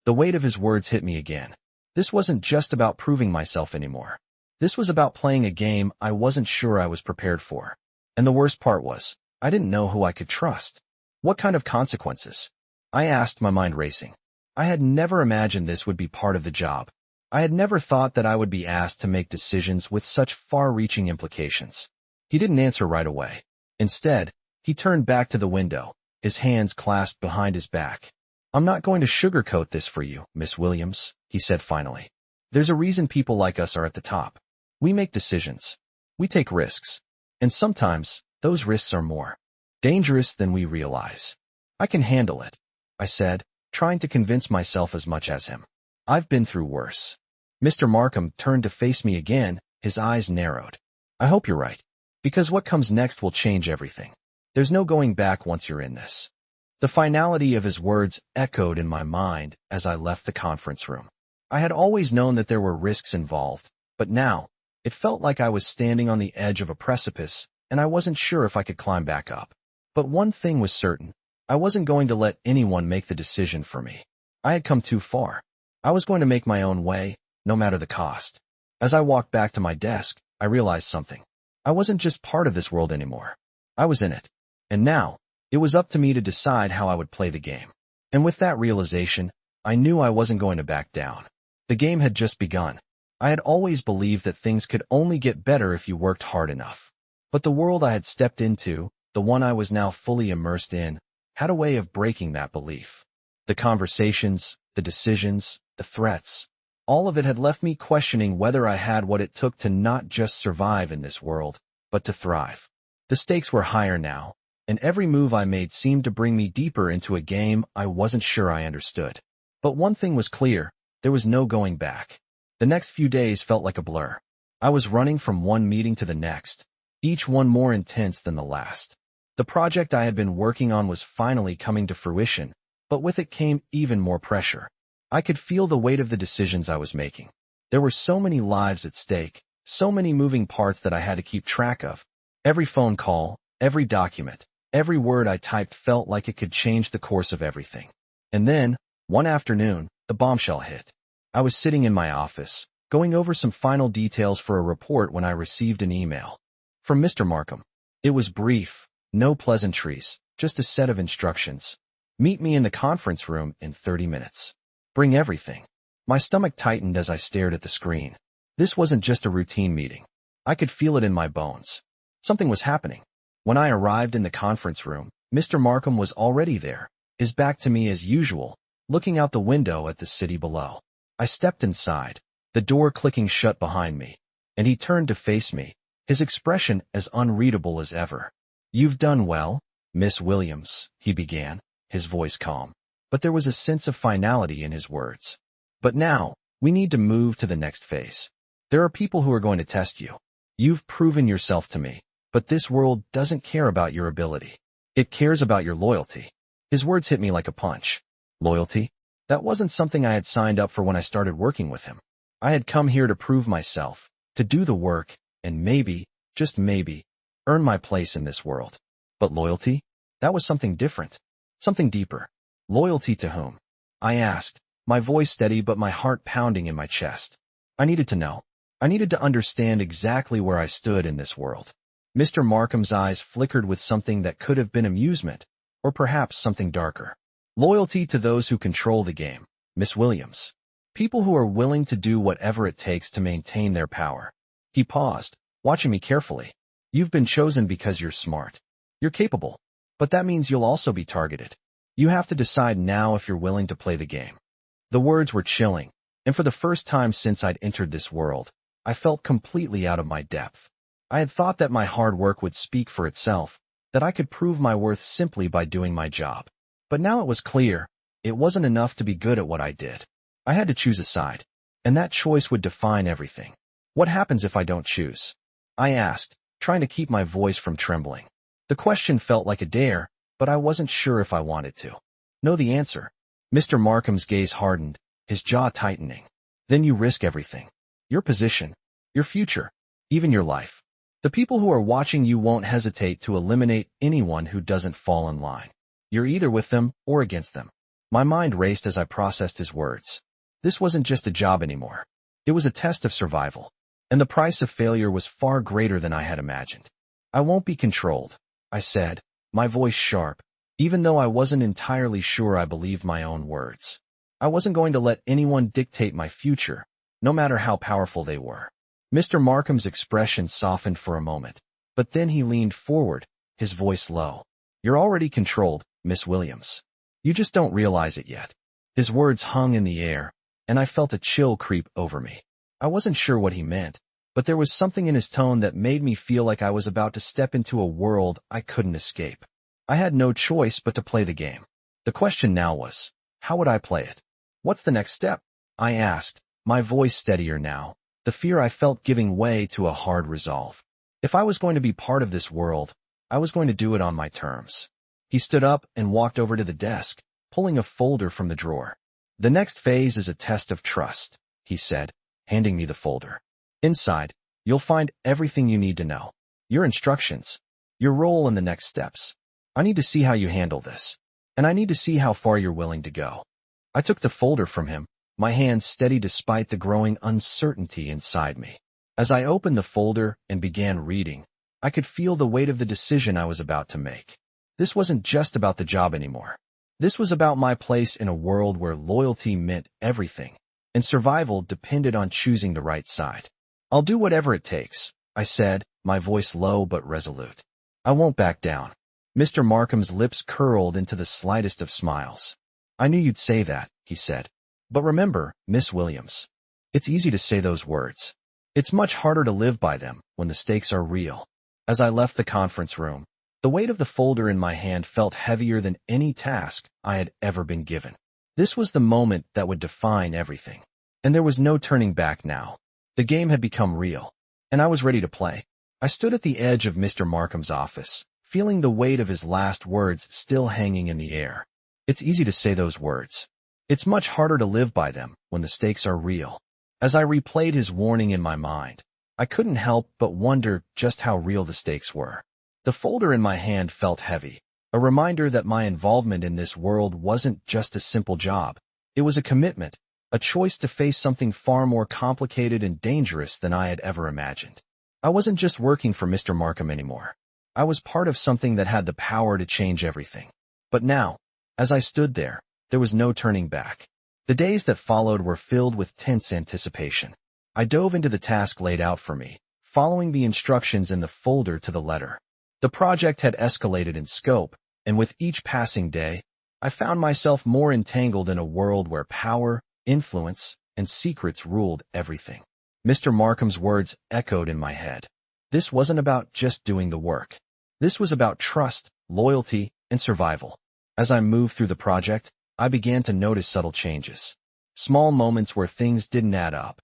The weight of his words hit me again. This wasn't just about proving myself anymore. This was about playing a game I wasn't sure I was prepared for. And the worst part was, I didn't know who I could trust. What kind of consequences? I asked, my mind racing. I had never imagined this would be part of the job. I had never thought that I would be asked to make decisions with such far-reaching implications. He didn't answer right away. Instead, he turned back to the window, his hands clasped behind his back. I'm not going to sugarcoat this for you, Miss Williams, he said finally. There's a reason people like us are at the top. We make decisions. We take risks. And sometimes, those risks are more dangerous than we realize. I can handle it, I said, trying to convince myself as much as him. I've been through worse. Mr. Markham turned to face me again, his eyes narrowed. I hope you're right. Because what comes next will change everything. There's no going back once you're in this. The finality of his words echoed in my mind as I left the conference room. I had always known that there were risks involved, but now, it felt like I was standing on the edge of a precipice, and I wasn't sure if I could climb back up. But one thing was certain. I wasn't going to let anyone make the decision for me. I had come too far. I was going to make my own way, no matter the cost. As I walked back to my desk, I realized something. I wasn't just part of this world anymore. I was in it. And now, it was up to me to decide how I would play the game. And with that realization, I knew I wasn't going to back down. The game had just begun. I had always believed that things could only get better if you worked hard enough. But the world I had stepped into, the one I was now fully immersed in, had a way of breaking that belief. The conversations, the decisions, the threats, all of it had left me questioning whether I had what it took to not just survive in this world, but to thrive. The stakes were higher now, and every move I made seemed to bring me deeper into a game I wasn't sure I understood. But one thing was clear, there was no going back. The next few days felt like a blur. I was running from one meeting to the next, each one more intense than the last. The project I had been working on was finally coming to fruition, but with it came even more pressure. I could feel the weight of the decisions I was making. There were so many lives at stake, so many moving parts that I had to keep track of. Every phone call, every document, every word I typed felt like it could change the course of everything. And then, one afternoon, the bombshell hit. I was sitting in my office, going over some final details for a report when I received an email. From Mr. Markham. It was brief, no pleasantries, just a set of instructions. Meet me in the conference room in 30 minutes. Bring everything. My stomach tightened as I stared at the screen. This wasn't just a routine meeting. I could feel it in my bones. Something was happening. When I arrived in the conference room, Mr. Markham was already there, his back to me as usual, looking out the window at the city below. I stepped inside, the door clicking shut behind me, and he turned to face me, his expression as unreadable as ever. You've done well, Miss Williams, he began, his voice calm, but there was a sense of finality in his words. But now, we need to move to the next phase. There are people who are going to test you. You've proven yourself to me, but this world doesn't care about your ability. It cares about your loyalty. His words hit me like a punch. Loyalty? That wasn't something I had signed up for when I started working with him. I had come here to prove myself, to do the work, and maybe, just maybe, earn my place in this world. But loyalty? That was something different. Something deeper. Loyalty to whom? I asked, my voice steady but my heart pounding in my chest. I needed to know. I needed to understand exactly where I stood in this world. Mr. Markham's eyes flickered with something that could have been amusement, or perhaps something darker. Loyalty to those who control the game, Miss Williams. People who are willing to do whatever it takes to maintain their power. He paused, watching me carefully. You've been chosen because you're smart. You're capable. But that means you'll also be targeted. You have to decide now if you're willing to play the game. The words were chilling, and for the first time since I'd entered this world, I felt completely out of my depth. I had thought that my hard work would speak for itself, that I could prove my worth simply by doing my job. But now it was clear, it wasn't enough to be good at what I did. I had to choose a side, and that choice would define everything. What happens if I don't choose? I asked, trying to keep my voice from trembling. The question felt like a dare, but I wasn't sure if I wanted to know the answer. Mr. Markham's gaze hardened, his jaw tightening. Then you risk everything. Your position, your future, even your life. The people who are watching you won't hesitate to eliminate anyone who doesn't fall in line. You're either with them or against them. My mind raced as I processed his words. This wasn't just a job anymore. It was a test of survival. And the price of failure was far greater than I had imagined. I won't be controlled, I said, my voice sharp, even though I wasn't entirely sure I believed my own words. I wasn't going to let anyone dictate my future, no matter how powerful they were. Mr. Markham's expression softened for a moment, but then he leaned forward, his voice low. You're already controlled, Miss Williams. You just don't realize it yet. His words hung in the air, and I felt a chill creep over me. I wasn't sure what he meant, but there was something in his tone that made me feel like I was about to step into a world I couldn't escape. I had no choice but to play the game. The question now was, how would I play it? What's the next step? I asked, my voice steadier now, the fear I felt giving way to a hard resolve. If I was going to be part of this world, I was going to do it on my terms. He stood up and walked over to the desk, pulling a folder from the drawer. The next phase is a test of trust, he said, handing me the folder. Inside, you'll find everything you need to know. Your instructions, your role in the next steps. I need to see how you handle this, and I need to see how far you're willing to go. I took the folder from him, my hands steady despite the growing uncertainty inside me. As I opened the folder and began reading, I could feel the weight of the decision I was about to make. This wasn't just about the job anymore. This was about my place in a world where loyalty meant everything, and survival depended on choosing the right side. I'll do whatever it takes, I said, my voice low but resolute. I won't back down. Mr. Markham's lips curled into the slightest of smiles. I knew you'd say that, he said. But remember, Miss Williams, it's easy to say those words. It's much harder to live by them when the stakes are real. As I left the conference room, the weight of the folder in my hand felt heavier than any task I had ever been given. This was the moment that would define everything. And there was no turning back now. The game had become real, and I was ready to play. I stood at the edge of Mr. Markham's office, feeling the weight of his last words still hanging in the air. It's easy to say those words. It's much harder to live by them when the stakes are real. As I replayed his warning in my mind, I couldn't help but wonder just how real the stakes were. The folder in my hand felt heavy, a reminder that my involvement in this world wasn't just a simple job. It was a commitment, a choice to face something far more complicated and dangerous than I had ever imagined. I wasn't just working for Mr. Markham anymore. I was part of something that had the power to change everything. But now, as I stood there was no turning back. The days that followed were filled with tense anticipation. I dove into the task laid out for me, following the instructions in the folder to the letter. The project had escalated in scope, and with each passing day, I found myself more entangled in a world where power, influence, and secrets ruled everything. Mr. Markham's words echoed in my head. This wasn't about just doing the work. This was about trust, loyalty, and survival. As I moved through the project, I began to notice subtle changes. Small moments where things didn't add up.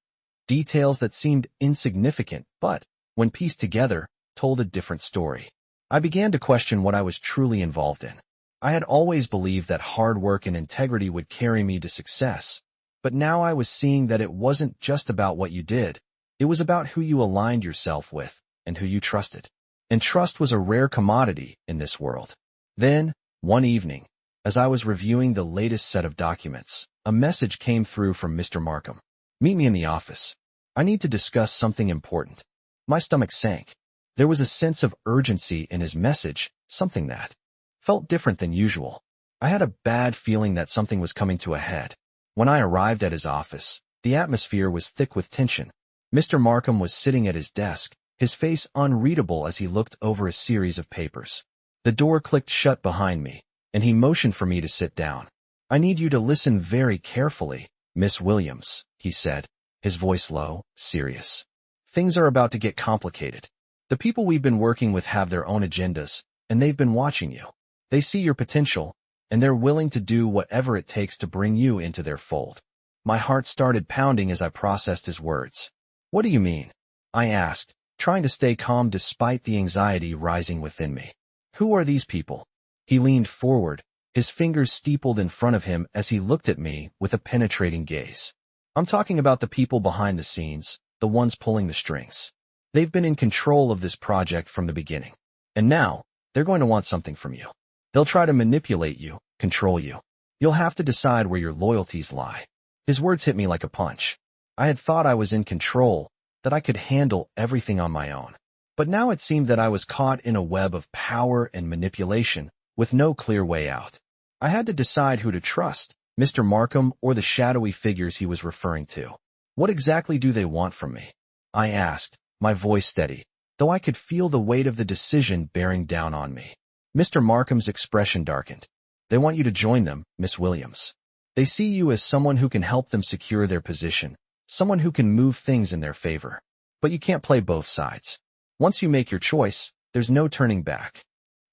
Details that seemed insignificant, but, when pieced together, told a different story. I began to question what I was truly involved in. I had always believed that hard work and integrity would carry me to success, but now I was seeing that it wasn't just about what you did. It was about who you aligned yourself with and who you trusted. And trust was a rare commodity in this world. Then, one evening, as I was reviewing the latest set of documents, a message came through from Mr. Markham. Meet me in the office. I need to discuss something important. My stomach sank. There was a sense of urgency in his message, something that felt different than usual. I had a bad feeling that something was coming to a head. When I arrived at his office, the atmosphere was thick with tension. Mr. Markham was sitting at his desk, his face unreadable as he looked over a series of papers. The door clicked shut behind me, and he motioned for me to sit down. I need you to listen very carefully, Miss Williams, he said, his voice low, serious. Things are about to get complicated. The The people we've been working with have their own agendas, and they've been watching you. They see your potential, and they're willing to do whatever it takes to bring you into their fold. My heart started pounding as I processed his words. What do you mean? I asked, trying to stay calm despite the anxiety rising within me. Who are these people? He leaned forward, his fingers steepled in front of him as he looked at me with a penetrating gaze. I'm talking about the people behind the scenes, the ones pulling the strings. They've been in control of this project from the beginning. And now, they're going to want something from you. They'll try to manipulate you, control you. You'll have to decide where your loyalties lie. His words hit me like a punch. I had thought I was in control, that I could handle everything on my own. But now it seemed that I was caught in a web of power and manipulation, with no clear way out. I had to decide who to trust, Mr. Markham or the shadowy figures he was referring to. What exactly do they want from me? I asked, my voice steady, though I could feel the weight of the decision bearing down on me. Mr. Markham's expression darkened. They want you to join them, Miss Williams. They see you as someone who can help them secure their position, someone who can move things in their favor. But you can't play both sides. Once you make your choice, there's no turning back.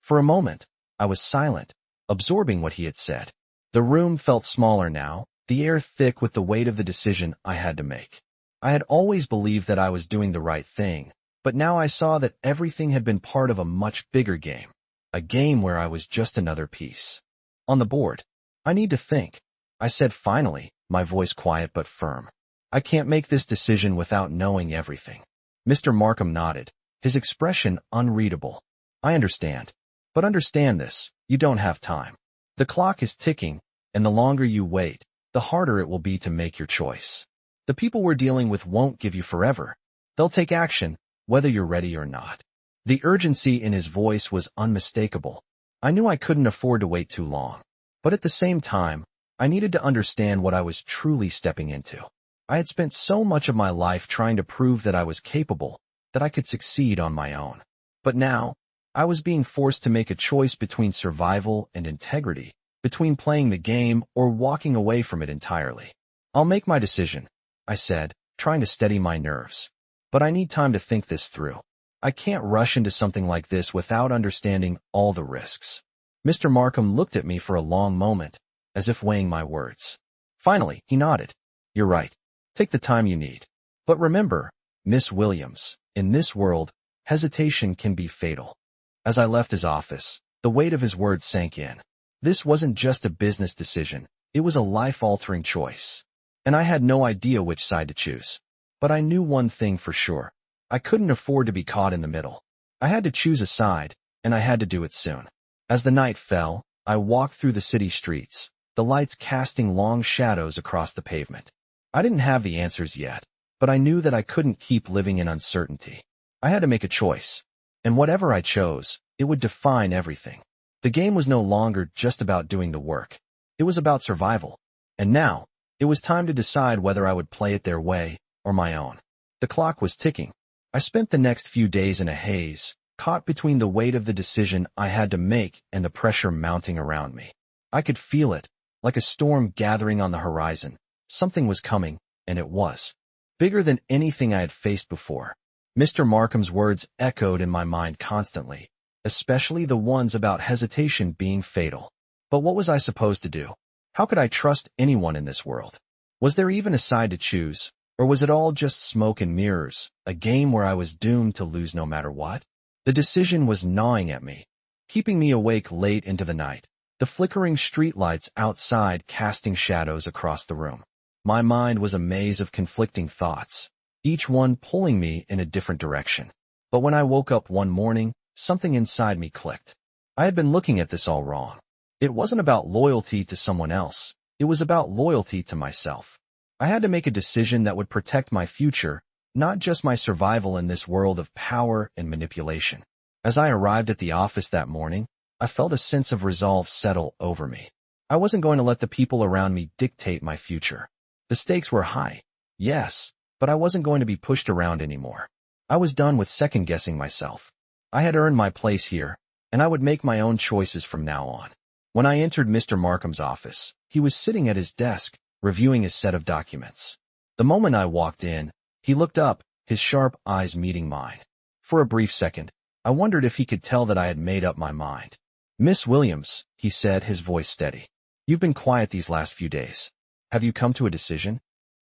For a moment, I was silent, absorbing what he had said. The room felt smaller now, the air thick with the weight of the decision I had to make. I had always believed that I was doing the right thing, but now I saw that everything had been part of a much bigger game. A game where I was just another piece. On the board. I need to think, I said finally, my voice quiet but firm. I can't make this decision without knowing everything. Mr. Markham nodded, his expression unreadable. I understand. But understand this, you don't have time. The clock is ticking, and the longer you wait, the harder it will be to make your choice. The people we're dealing with won't give you forever. They'll take action, whether you're ready or not. The urgency in his voice was unmistakable. I knew I couldn't afford to wait too long. But at the same time, I needed to understand what I was truly stepping into. I had spent so much of my life trying to prove that I was capable, that I could succeed on my own. But now, I was being forced to make a choice between survival and integrity, between playing the game or walking away from it entirely. I'll make my decision, I said, trying to steady my nerves. But I need time to think this through. I can't rush into something like this without understanding all the risks. Mr. Markham looked at me for a long moment, as if weighing my words. Finally, he nodded. You're right. Take the time you need. But remember, Miss Williams, in this world, hesitation can be fatal. As I left his office, the weight of his words sank in. This wasn't just a business decision, it was a life-altering choice. And I had no idea which side to choose. But I knew one thing for sure. I couldn't afford to be caught in the middle. I had to choose a side, and I had to do it soon. As the night fell, I walked through the city streets, the lights casting long shadows across the pavement. I didn't have the answers yet, but I knew that I couldn't keep living in uncertainty. I had to make a choice, and whatever I chose, it would define everything. The game was no longer just about doing the work. It was about survival. And now, it was time to decide whether I would play it their way or my own. The clock was ticking. I spent the next few days in a haze, caught between the weight of the decision I had to make and the pressure mounting around me. I could feel it, like a storm gathering on the horizon. Something was coming, and it was bigger than anything I had faced before. Mr. Markham's words echoed in my mind constantly, especially the ones about hesitation being fatal. But what was I supposed to do? How could I trust anyone in this world? Was there even a side to choose? Or was it all just smoke and mirrors, a game where I was doomed to lose no matter what? The decision was gnawing at me, keeping me awake late into the night, the flickering streetlights outside casting shadows across the room. My mind was a maze of conflicting thoughts, each one pulling me in a different direction. But when I woke up one morning, something inside me clicked. I had been looking at this all wrong. It wasn't about loyalty to someone else. It was about loyalty to myself. I had to make a decision that would protect my future, not just my survival in this world of power and manipulation. As I arrived at the office that morning, I felt a sense of resolve settle over me. I wasn't going to let the people around me dictate my future. The stakes were high, yes, but I wasn't going to be pushed around anymore. I was done with second-guessing myself. I had earned my place here, and I would make my own choices from now on. When I entered Mr. Markham's office, he was sitting at his desk, reviewing his set of documents. The moment I walked in, he looked up, his sharp eyes meeting mine. For a brief second, I wondered if he could tell that I had made up my mind. Miss Williams, he said, his voice steady. You've been quiet these last few days. Have you come to a decision?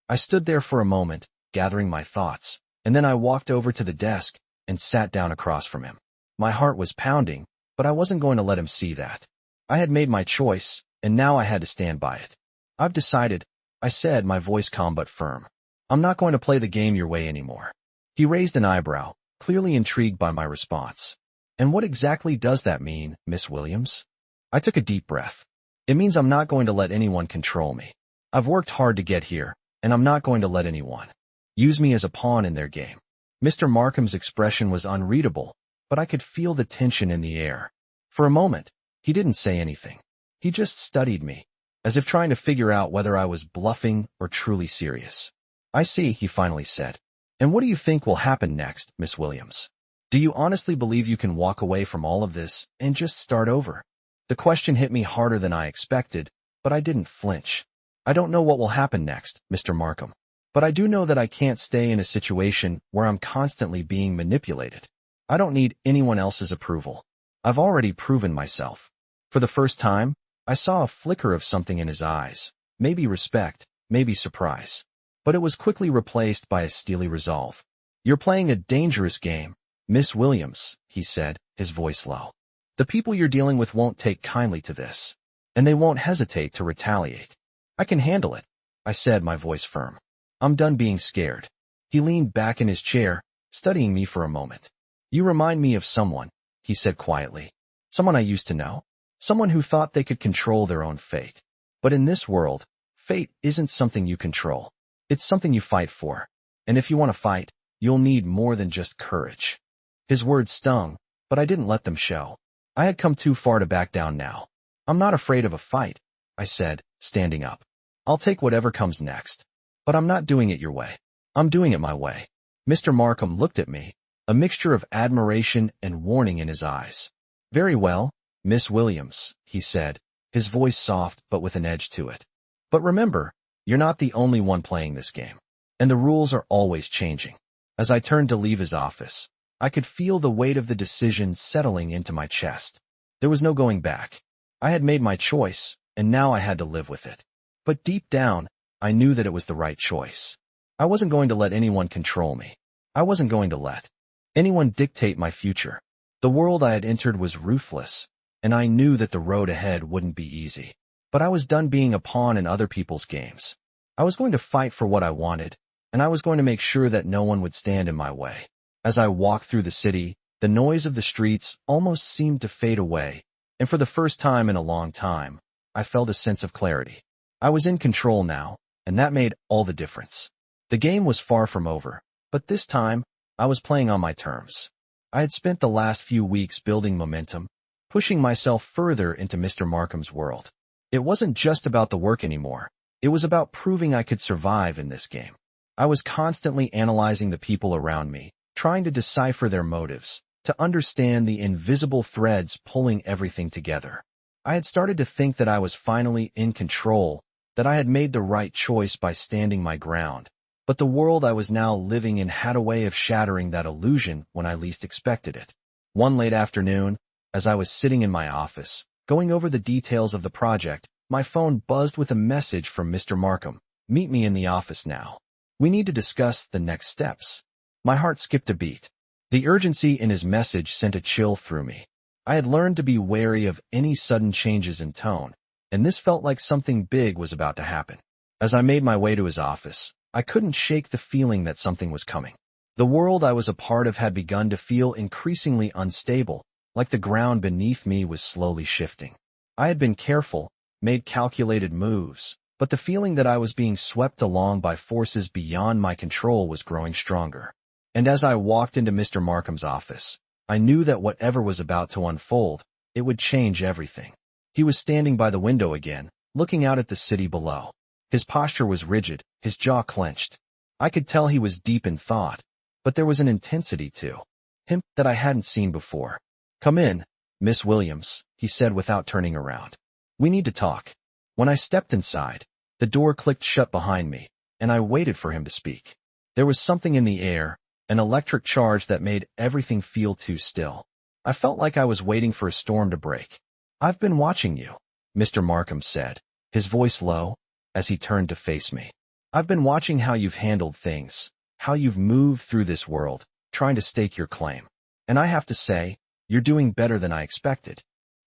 I stood there for a moment, gathering my thoughts, and then I walked over to the desk and sat down across from him. My heart was pounding, but I wasn't going to let him see that. I had made my choice, and now I had to stand by it. I've decided, I said, my voice calm but firm. I'm not going to play the game your way anymore. He raised an eyebrow, clearly intrigued by my response. And what exactly does that mean, Miss Williams? I took a deep breath. It means I'm not going to let anyone control me. I've worked hard to get here, and I'm not going to let anyone use me as a pawn in their game. Mr. Markham's expression was unreadable, but I could feel the tension in the air. For a moment, he didn't say anything. He just studied me, as if trying to figure out whether I was bluffing or truly serious. I see, he finally said. And what do you think will happen next, Miss Williams? Do you honestly believe you can walk away from all of this and just start over? The question hit me harder than I expected, but I didn't flinch. I don't know what will happen next, Mr. Markham. But I do know that I can't stay in a situation where I'm constantly being manipulated. I don't need anyone else's approval. I've already proven myself. For the first time, I saw a flicker of something in his eyes, maybe respect, maybe surprise. But it was quickly replaced by a steely resolve. You're playing a dangerous game, Miss Williams, he said, his voice low. The people you're dealing with won't take kindly to this, and they won't hesitate to retaliate. I can handle it, I said, my voice firm. I'm done being scared. He leaned back in his chair, studying me for a moment. You remind me of someone, he said quietly. Someone I used to know. Someone who thought they could control their own fate. But in this world, fate isn't something you control. It's something you fight for. And if you want to fight, you'll need more than just courage. His words stung, but I didn't let them show. I had come too far to back down now. I'm not afraid of a fight, I said, standing up. I'll take whatever comes next. But I'm not doing it your way. I'm doing it my way. Mr. Markham looked at me, a mixture of admiration and warning in his eyes. Very well, Miss Williams, he said, his voice soft but with an edge to it. But remember, you're not the only one playing this game. And the rules are always changing. As I turned to leave his office, I could feel the weight of the decision settling into my chest. There was no going back. I had made my choice, and now I had to live with it. But deep down, I knew that it was the right choice. I wasn't going to let anyone control me. I wasn't going to let anyone dictate my future. The world I had entered was ruthless, and I knew that the road ahead wouldn't be easy. But I was done being a pawn in other people's games. I was going to fight for what I wanted, and I was going to make sure that no one would stand in my way. As I walked through the city, the noise of the streets almost seemed to fade away, and for the first time in a long time, I felt a sense of clarity. I was in control now, and that made all the difference. The game was far from over, but this time, I was playing on my terms. I had spent the last few weeks building momentum, pushing myself further into Mr. Markham's world. It wasn't just about the work anymore. It was about proving I could survive in this game. I was constantly analyzing the people around me, trying to decipher their motives, to understand the invisible threads pulling everything together. I had started to think that I was finally in control, that I had made the right choice by standing my ground. But the world I was now living in had a way of shattering that illusion when I least expected it. One late afternoon, as I was sitting in my office, going over the details of the project, my phone buzzed with a message from Mr. Markham. Meet me in the office now. We need to discuss the next steps. My heart skipped a beat. The urgency in his message sent a chill through me. I had learned to be wary of any sudden changes in tone, and this felt like something big was about to happen. As I made my way to his office, I couldn't shake the feeling that something was coming. The world I was a part of had begun to feel increasingly unstable, like the ground beneath me was slowly shifting. I had been careful, made calculated moves, but the feeling that I was being swept along by forces beyond my control was growing stronger. And as I walked into Mr. Markham's office, I knew that whatever was about to unfold, it would change everything. He was standing by the window again, looking out at the city below. His posture was rigid, his jaw clenched. I could tell he was deep in thought, but there was an intensity to him that I hadn't seen before. Come in, Miss Williams, he said without turning around. We need to talk. When I stepped inside, the door clicked shut behind me, and I waited for him to speak. There was something in the air, an electric charge that made everything feel too still. I felt like I was waiting for a storm to break. "I've been watching you," Mr. Markham said, his voice low, as he turned to face me. "I've been watching how you've handled things, how you've moved through this world, trying to stake your claim. And I have to say, you're doing better than I expected."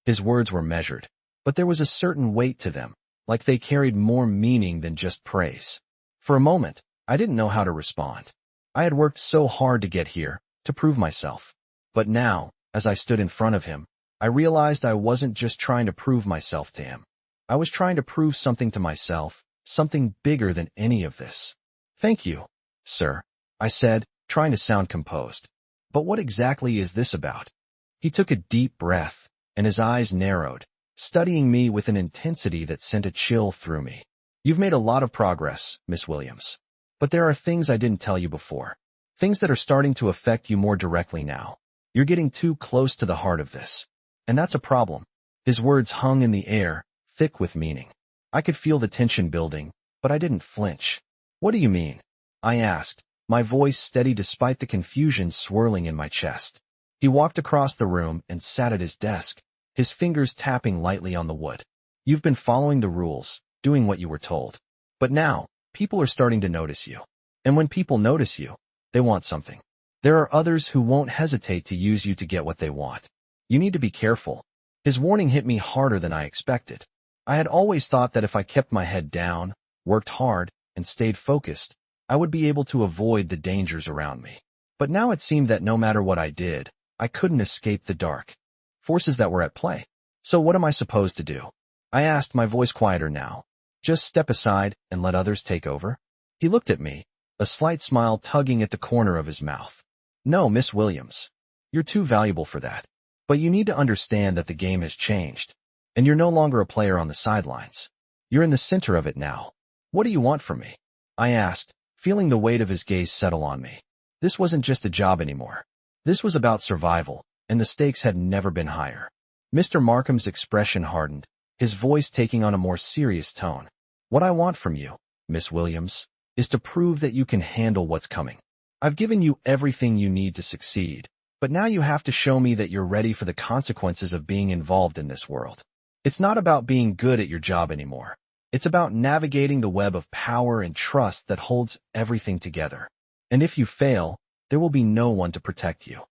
His words were measured, but there was a certain weight to them, like they carried more meaning than just praise. For a moment, I didn't know how to respond. I had worked so hard to get here, to prove myself. But now, as I stood in front of him, I realized I wasn't just trying to prove myself to him. I was trying to prove something to myself, something bigger than any of this. "Thank you, sir," I said, trying to sound composed. "But what exactly is this about?" He took a deep breath, and his eyes narrowed, studying me with an intensity that sent a chill through me. "You've made a lot of progress, Miss Williams. But there are things I didn't tell you before. Things that are starting to affect you more directly now. You're getting too close to the heart of this. And that's a problem." His words hung in the air, thick with meaning. I could feel the tension building, but I didn't flinch. "What do you mean?" I asked, my voice steady despite the confusion swirling in my chest. He walked across the room and sat at his desk, his fingers tapping lightly on the wood. "You've been following the rules, doing what you were told. But now, people are starting to notice you. And when people notice you, they want something. There are others who won't hesitate to use you to get what they want. You need to be careful." His warning hit me harder than I expected. I had always thought that if I kept my head down, worked hard, and stayed focused, I would be able to avoid the dangers around me. But now it seemed that no matter what I did, I couldn't escape the dark forces that were at play. "So what am I supposed to do?" I asked, my voice quieter now. "Just step aside and let others take over?" He looked at me, a slight smile tugging at the corner of his mouth. "No, Miss Williams. You're too valuable for that. But you need to understand that the game has changed, and you're no longer a player on the sidelines. You're in the center of it now. What do you want from me?" I asked, feeling the weight of his gaze settle on me. This wasn't just a job anymore. This was about survival, and the stakes had never been higher. Mr. Markham's expression hardened, his voice taking on a more serious tone. "What I want from you, Miss Williams, is to prove that you can handle what's coming. I've given you everything you need to succeed, but now you have to show me that you're ready for the consequences of being involved in this world. It's not about being good at your job anymore. It's about navigating the web of power and trust that holds everything together. And if you fail, there will be no one to protect you."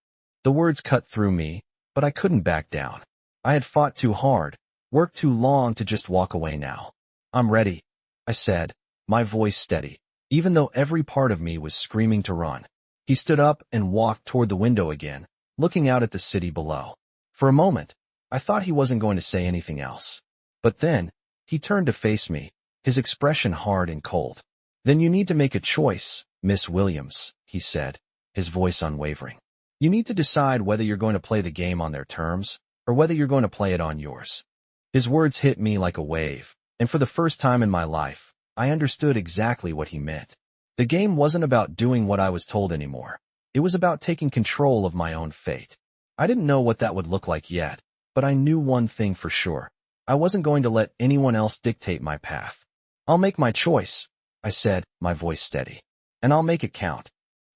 The words cut through me, but I couldn't back down. I had fought too hard, worked too long to just walk away now. "I'm ready," I said, my voice steady, even though every part of me was screaming to run. He stood up and walked toward the window again, looking out at the city below. For a moment, I thought he wasn't going to say anything else. But then, he turned to face me, his expression hard and cold. "Then you need to make a choice, Miss Williams," he said, his voice unwavering. "You need to decide whether you're going to play the game on their terms, or whether you're going to play it on yours." His words hit me like a wave, and for the first time in my life, I understood exactly what he meant. The game wasn't about doing what I was told anymore. It was about taking control of my own fate. I didn't know what that would look like yet, but I knew one thing for sure. I wasn't going to let anyone else dictate my path. "I'll make my choice," I said, my voice steady. "And I'll make it count."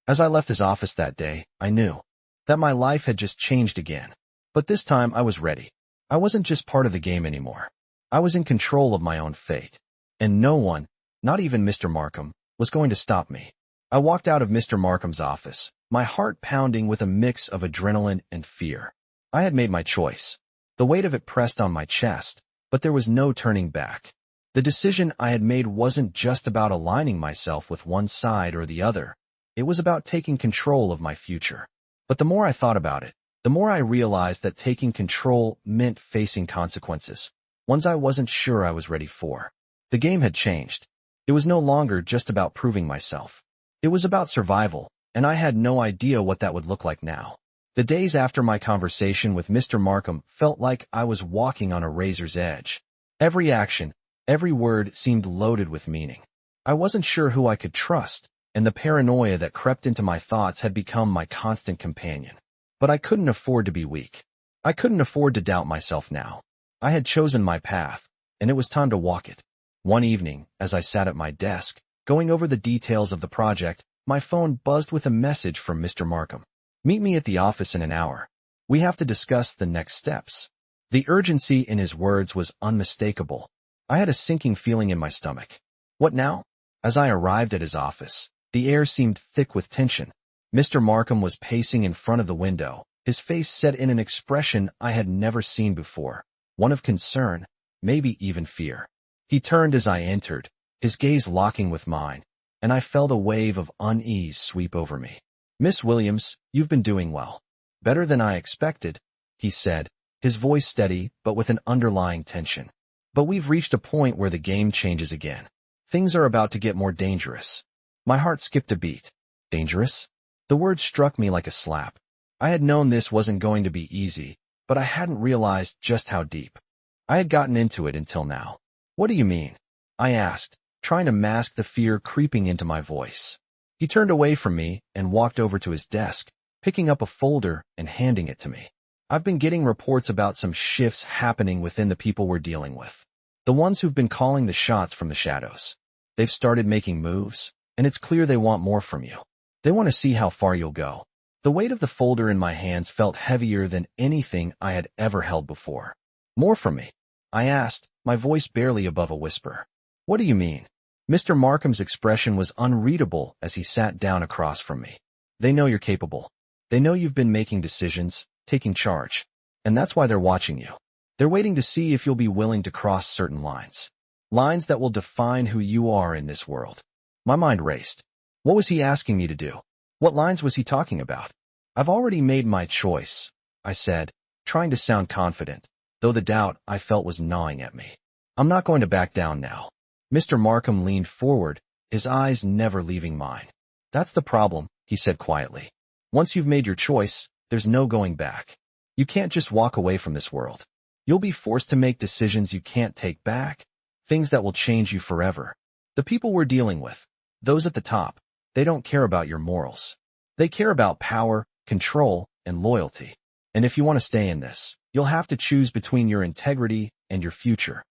As I left his office that day, I knew that my life had just changed again. But this time I was ready. I wasn't just part of the game anymore. I was in control of my own fate. And no one, not even Mr. Markham, was going to stop me. I walked out of Mr. Markham's office, my heart pounding with a mix of adrenaline and fear. I had made my choice. The weight of it pressed on my chest, but there was no turning back. The decision I had made wasn't just about aligning myself with one side or the other. It was about taking control of my future. But the more I thought about it, the more I realized that taking control meant facing consequences, ones I wasn't sure I was ready for. The game had changed. It was no longer just about proving myself. It was about survival, and I had no idea what that would look like now. The days after my conversation with Mr. Markham felt like I was walking on a razor's edge. Every action, every word seemed loaded with meaning. I wasn't sure who I could trust, and the paranoia that crept into my thoughts had become my constant companion. But I couldn't afford to be weak. I couldn't afford to doubt myself now. I had chosen my path, and it was time to walk it. One evening, as I sat at my desk, going over the details of the project, my phone buzzed with a message from Mr. Markham. Meet me at the office in an hour. We have to discuss the next steps. The urgency in his words was unmistakable. I had a sinking feeling in my stomach. What now? As I arrived at his office, the air seemed thick with tension. Mr. Markham was pacing in front of the window, his face set in an expression I had never seen before, one of concern, maybe even fear. He turned as I entered, his gaze locking with mine, and I felt a wave of unease sweep over me. Miss Williams, you've been doing well. Better than I expected, he said, his voice steady but with an underlying tension. But we've reached a point where the game changes again. Things are about to get more dangerous. My heart skipped a beat. Dangerous? The word struck me like a slap. I had known this wasn't going to be easy, but I hadn't realized just how deep. I had gotten into it until now. What do you mean? I asked, trying to mask the fear creeping into my voice. He turned away from me and walked over to his desk, picking up a folder and handing it to me. I've been getting reports about some shifts happening within the people we're dealing with. The ones who've been calling the shots from the shadows. They've started making moves, and it's clear they want more from you. They want to see how far you'll go. The weight of the folder in my hands felt heavier than anything I had ever held before. More from me? I asked, my voice barely above a whisper. What do you mean? Mr. Markham's expression was unreadable as he sat down across from me. They know you're capable. They know you've been making decisions, taking charge. And that's why they're watching you. They're waiting to see if you'll be willing to cross certain lines. Lines that will define who you are in this world. My mind raced. What was he asking me to do? What lines was he talking about? I've already made my choice, I said, trying to sound confident, though the doubt I felt was gnawing at me. I'm not going to back down now. Mr. Markham leaned forward, his eyes never leaving mine. That's the problem, he said quietly. Once you've made your choice, there's no going back. You can't just walk away from this world. You'll be forced to make decisions you can't take back, things that will change you forever. The people we're dealing with, those at the top, they don't care about your morals. They care about power, control, and loyalty. And if you want to stay in this, you'll have to choose between your integrity and your future.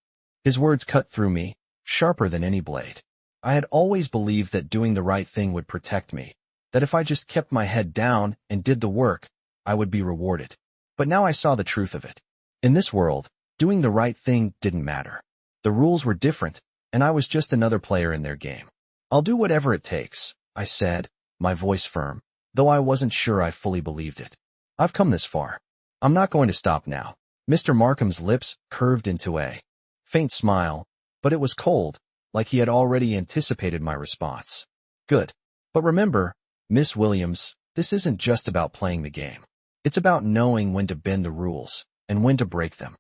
His words cut through me, sharper than any blade. I had always believed that doing the right thing would protect me, that if I just kept my head down and did the work, I would be rewarded. But now I saw the truth of it. In this world, doing the right thing didn't matter. The rules were different, and I was just another player in their game. I'll do whatever it takes, I said, my voice firm, though I wasn't sure I fully believed it. I've come this far. I'm not going to stop now. Mr. Markham's lips curved into a faint smile, but it was cold, like he had already anticipated my response. Good. But remember, Miss Williams, this isn't just about playing the game. It's about knowing when to bend the rules and when to break them.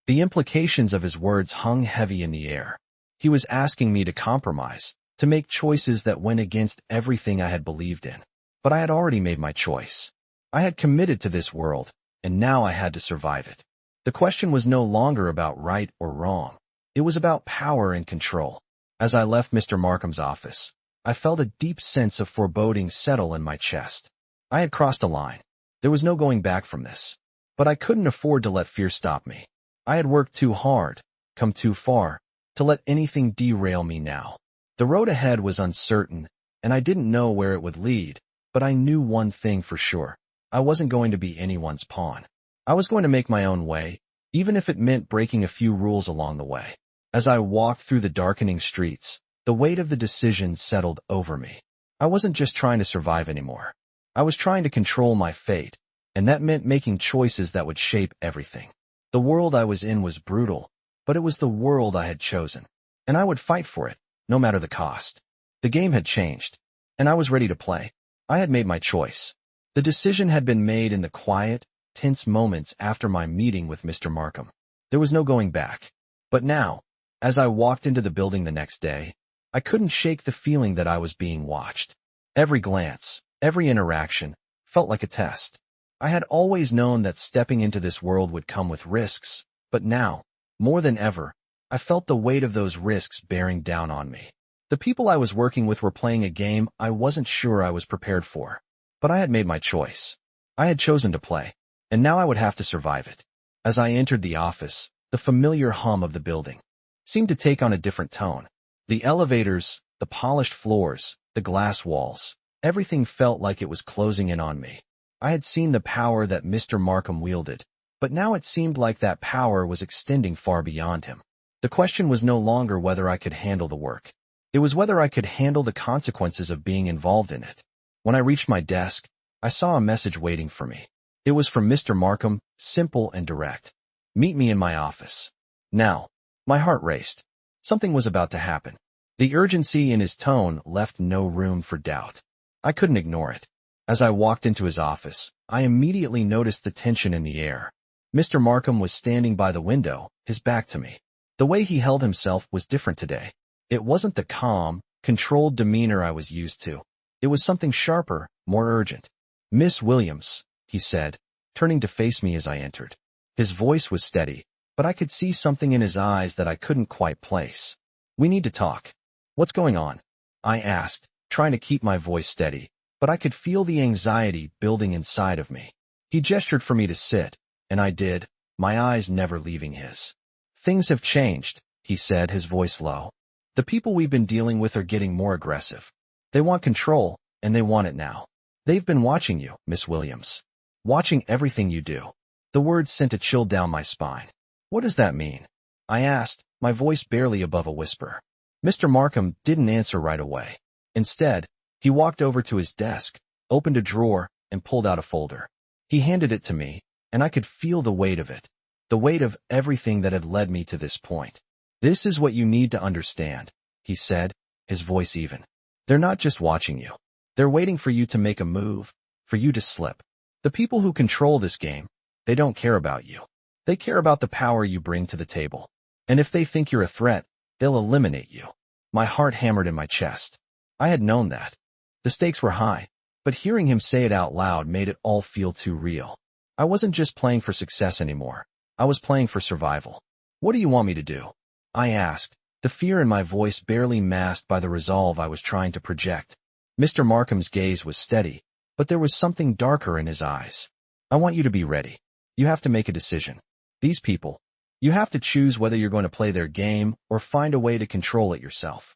The implications of his words hung heavy in the air. He was asking me to compromise, to make choices that went against everything I had believed in. But I had already made my choice. I had committed to this world, and now I had to survive it. The question was no longer about right or wrong. It was about power and control. As I left Mr. Markham's office, I felt a deep sense of foreboding settle in my chest. I had crossed a line. There was no going back from this. But I couldn't afford to let fear stop me. I had worked too hard, come too far, to let anything derail me now. The road ahead was uncertain, and I didn't know where it would lead, but I knew one thing for sure. I wasn't going to be anyone's pawn. I was going to make my own way, even if it meant breaking a few rules along the way. As I walked through the darkening streets, the weight of the decision settled over me. I wasn't just trying to survive anymore. I was trying to control my fate, and that meant making choices that would shape everything. The world I was in was brutal, but it was the world I had chosen, and I would fight for it, no matter the cost. The game had changed, and I was ready to play. I had made my choice. The decision had been made in the quiet, tense moments after my meeting with Mr. Markham. There was no going back. But now, as I walked into the building the next day, I couldn't shake the feeling that I was being watched. Every glance, every interaction, felt like a test. I had always known that stepping into this world would come with risks, but now, more than ever, I felt the weight of those risks bearing down on me. The people I was working with were playing a game I wasn't sure I was prepared for. But I had made my choice. I had chosen to play, and now I would have to survive it. As I entered the office, the familiar hum of the building seemed to take on a different tone. The elevators, the polished floors, the glass walls. Everything felt like it was closing in on me. I had seen the power that Mr. Markham wielded, but now it seemed like that power was extending far beyond him. The question was no longer whether I could handle the work. It was whether I could handle the consequences of being involved in it. When I reached my desk, I saw a message waiting for me. It was from Mr. Markham, simple and direct. Meet me in my office. Now, my heart raced. Something was about to happen. The urgency in his tone left no room for doubt. I couldn't ignore it. As I walked into his office, I immediately noticed the tension in the air. Mr. Markham was standing by the window, his back to me. The way he held himself was different today. It wasn't the calm, controlled demeanor I was used to. It was something sharper, more urgent. "Miss Williams," he said, turning to face me as I entered. His voice was steady, but I could see something in his eyes that I couldn't quite place. "We need to talk." "What's going on?" I asked, trying to keep my voice steady, but I could feel the anxiety building inside of me. He gestured for me to sit, and I did, my eyes never leaving his. "Things have changed," he said, his voice low. "The people we've been dealing with are getting more aggressive. They want control, and they want it now. They've been watching you, Miss Williams. Watching everything you do." The words sent a chill down my spine. "What does that mean?" I asked, my voice barely above a whisper. Mr. Markham didn't answer right away. Instead, he walked over to his desk, opened a drawer, and pulled out a folder. He handed it to me, and I could feel the weight of it. The weight of everything that had led me to this point. "This is what you need to understand," he said, his voice even. "They're not just watching you. They're waiting for you to make a move, for you to slip. The people who control this game, they don't care about you. They care about the power you bring to the table. And if they think you're a threat, they'll eliminate you." My heart hammered in my chest. I had known that. The stakes were high, but hearing him say it out loud made it all feel too real. I wasn't just playing for success anymore. I was playing for survival. "What do you want me to do?" I asked, the fear in my voice barely masked by the resolve I was trying to project. Mr. Markham's gaze was steady, but there was something darker in his eyes. "I want you to be ready. You have to make a decision. These people, you have to choose whether you're going to play their game or find a way to control it yourself."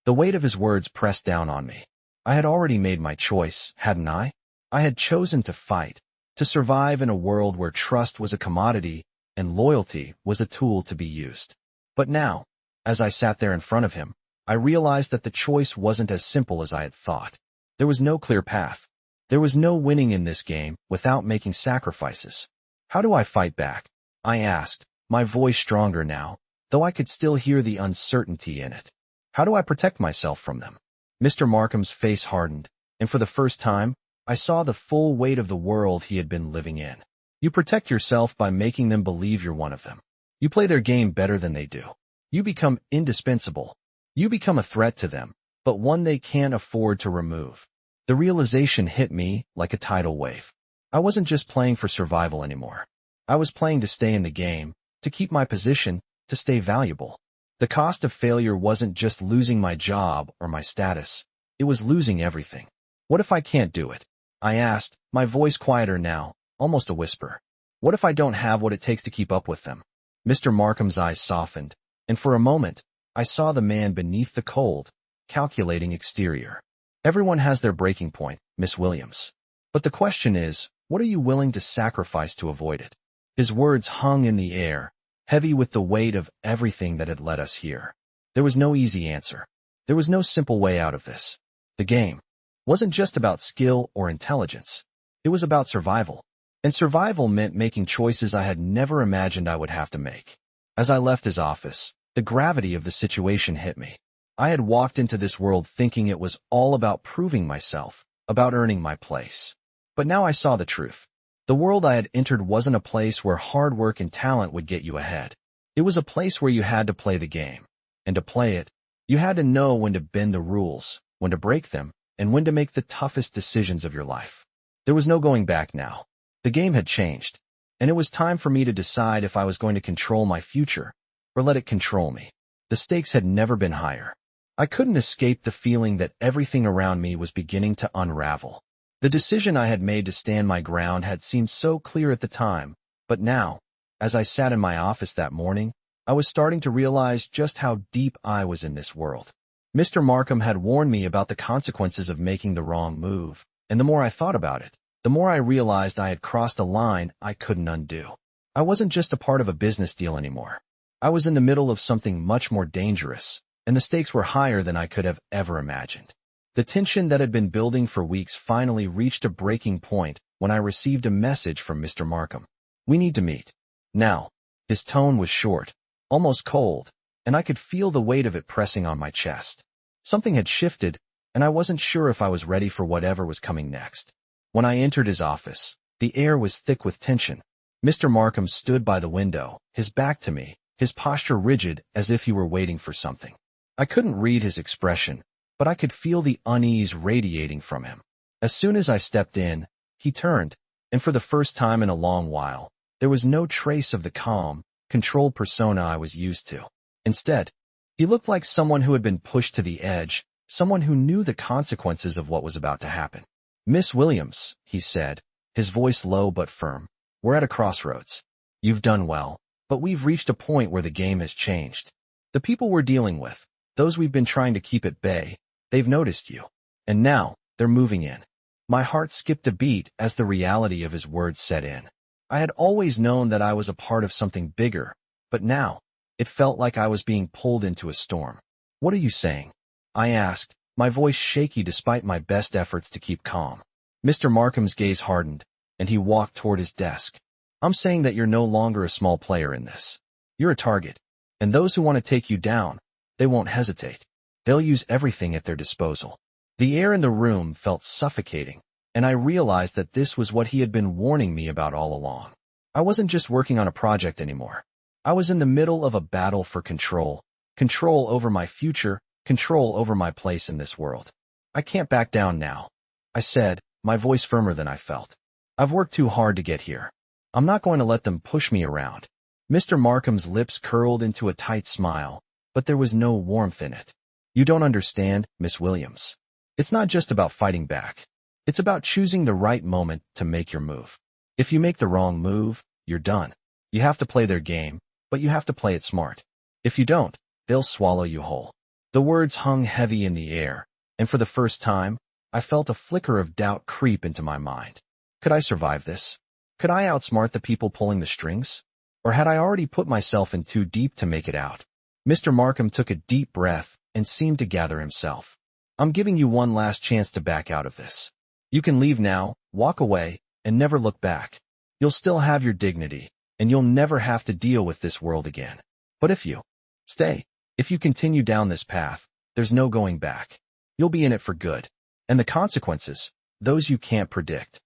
The weight of his words pressed down on me. I had already made my choice, hadn't I? I had chosen to fight, to survive in a world where trust was a commodity and loyalty was a tool to be used. But now, as I sat there in front of him, I realized that the choice wasn't as simple as I had thought. There was no clear path. There was no winning in this game without making sacrifices. "How do I fight back?" I asked, my voice stronger now, though I could still hear the uncertainty in it. "How do I protect myself from them?" Mr. Markham's face hardened, and for the first time, I saw the full weight of the world he had been living in. "You protect yourself by making them believe you're one of them. You play their game better than they do. You become indispensable. You become a threat to them, but one they can't afford to remove." The realization hit me like a tidal wave. I wasn't just playing for survival anymore. I was playing to stay in the game, to keep my position, to stay valuable. The cost of failure wasn't just losing my job or my status. It was losing everything. "What if I can't do it?" I asked, my voice quieter now, almost a whisper. "What if I don't have what it takes to keep up with them?" Mr. Markham's eyes softened, and for a moment, I saw the man beneath the cold, calculating exterior. "Everyone has their breaking point, Miss Williams. But the question is, what are you willing to sacrifice to avoid it?" His words hung in the air, heavy with the weight of everything that had led us here. There was no easy answer. There was no simple way out of this. The game wasn't just about skill or intelligence. It was about survival. And survival meant making choices I had never imagined I would have to make. As I left his office, the gravity of the situation hit me. I had walked into this world thinking it was all about proving myself, about earning my place. But now I saw the truth. The world I had entered wasn't a place where hard work and talent would get you ahead. It was a place where you had to play the game. And to play it, you had to know when to bend the rules, when to break them, and when to make the toughest decisions of your life. There was no going back now. The game had changed, and it was time for me to decide if I was going to control my future or let it control me. The stakes had never been higher. I couldn't escape the feeling that everything around me was beginning to unravel. The decision I had made to stand my ground had seemed so clear at the time, but now, as I sat in my office that morning, I was starting to realize just how deep I was in this world. Mr. Markham had warned me about the consequences of making the wrong move, and the more I thought about it, the more I realized I had crossed a line I couldn't undo. I wasn't just a part of a business deal anymore. I was in the middle of something much more dangerous, and the stakes were higher than I could have ever imagined. The tension that had been building for weeks finally reached a breaking point when I received a message from Mr. Markham. "We need to meet now." His tone was short, almost cold, and I could feel the weight of it pressing on my chest. Something had shifted, and I wasn't sure if I was ready for whatever was coming next. When I entered his office, the air was thick with tension. Mr. Markham stood by the window, his back to me, his posture rigid as if he were waiting for something. I couldn't read his expression, but I could feel the unease radiating from him. As soon as I stepped in, he turned, and for the first time in a long while, there was no trace of the calm, controlled persona I was used to. Instead, he looked like someone who had been pushed to the edge, someone who knew the consequences of what was about to happen. "Miss Williams," he said, his voice low but firm, "we're at a crossroads. You've done well, but we've reached a point where the game has changed. The people we're dealing with, those we've been trying to keep at bay, they've noticed you. And now, they're moving in." My heart skipped a beat as the reality of his words set in. I had always known that I was a part of something bigger, but now, it felt like I was being pulled into a storm. "What are you saying?" I asked, my voice shaky despite my best efforts to keep calm. Mr. Markham's gaze hardened, and he walked toward his desk. "I'm saying that you're no longer a small player in this. You're a target, and those who want to take you down, they won't hesitate. They'll use everything at their disposal." The air in the room felt suffocating, and I realized that this was what he had been warning me about all along. I wasn't just working on a project anymore. I was in the middle of a battle for control over my future, control over my place in this world. "I can't back down now," I said, my voice firmer than I felt. "I've worked too hard to get here. I'm not going to let them push me around." Mr. Markham's lips curled into a tight smile, but there was no warmth in it. "You don't understand, Miss Williams. It's not just about fighting back. It's about choosing the right moment to make your move. If you make the wrong move, you're done. You have to play their game, but you have to play it smart. If you don't, they'll swallow you whole." The words hung heavy in the air, and for the first time, I felt a flicker of doubt creep into my mind. Could I survive this? Could I outsmart the people pulling the strings? Or had I already put myself in too deep to make it out? Mr. Markham took a deep breath and seemed to gather himself. "I'm giving you one last chance to back out of this. You can leave now, walk away, and never look back. You'll still have your dignity, and you'll never have to deal with this world again. But if you stay, if you continue down this path, there's no going back. You'll be in it for good. And the consequences, those you can't predict."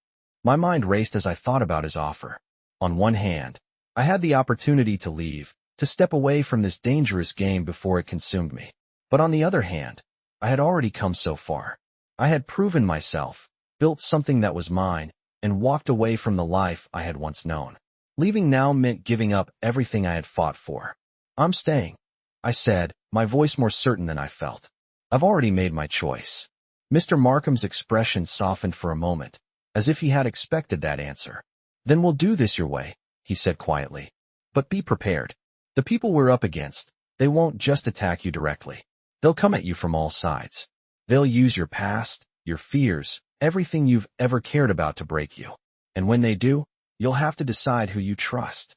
My mind raced as I thought about his offer. On one hand, I had the opportunity to leave, to step away from this dangerous game before it consumed me. But on the other hand, I had already come so far. I had proven myself, built something that was mine, and walked away from the life I had once known. Leaving now meant giving up everything I had fought for. "I'm staying," I said, my voice more certain than I felt. "I've already made my choice." Mr. Markham's expression softened for a moment, as if he had expected that answer. "Then we'll do this your way," he said quietly. "But be prepared. The people we're up against, they won't just attack you directly. They'll come at you from all sides. They'll use your past, your fears, everything you've ever cared about to break you. And when they do, you'll have to decide who you trust."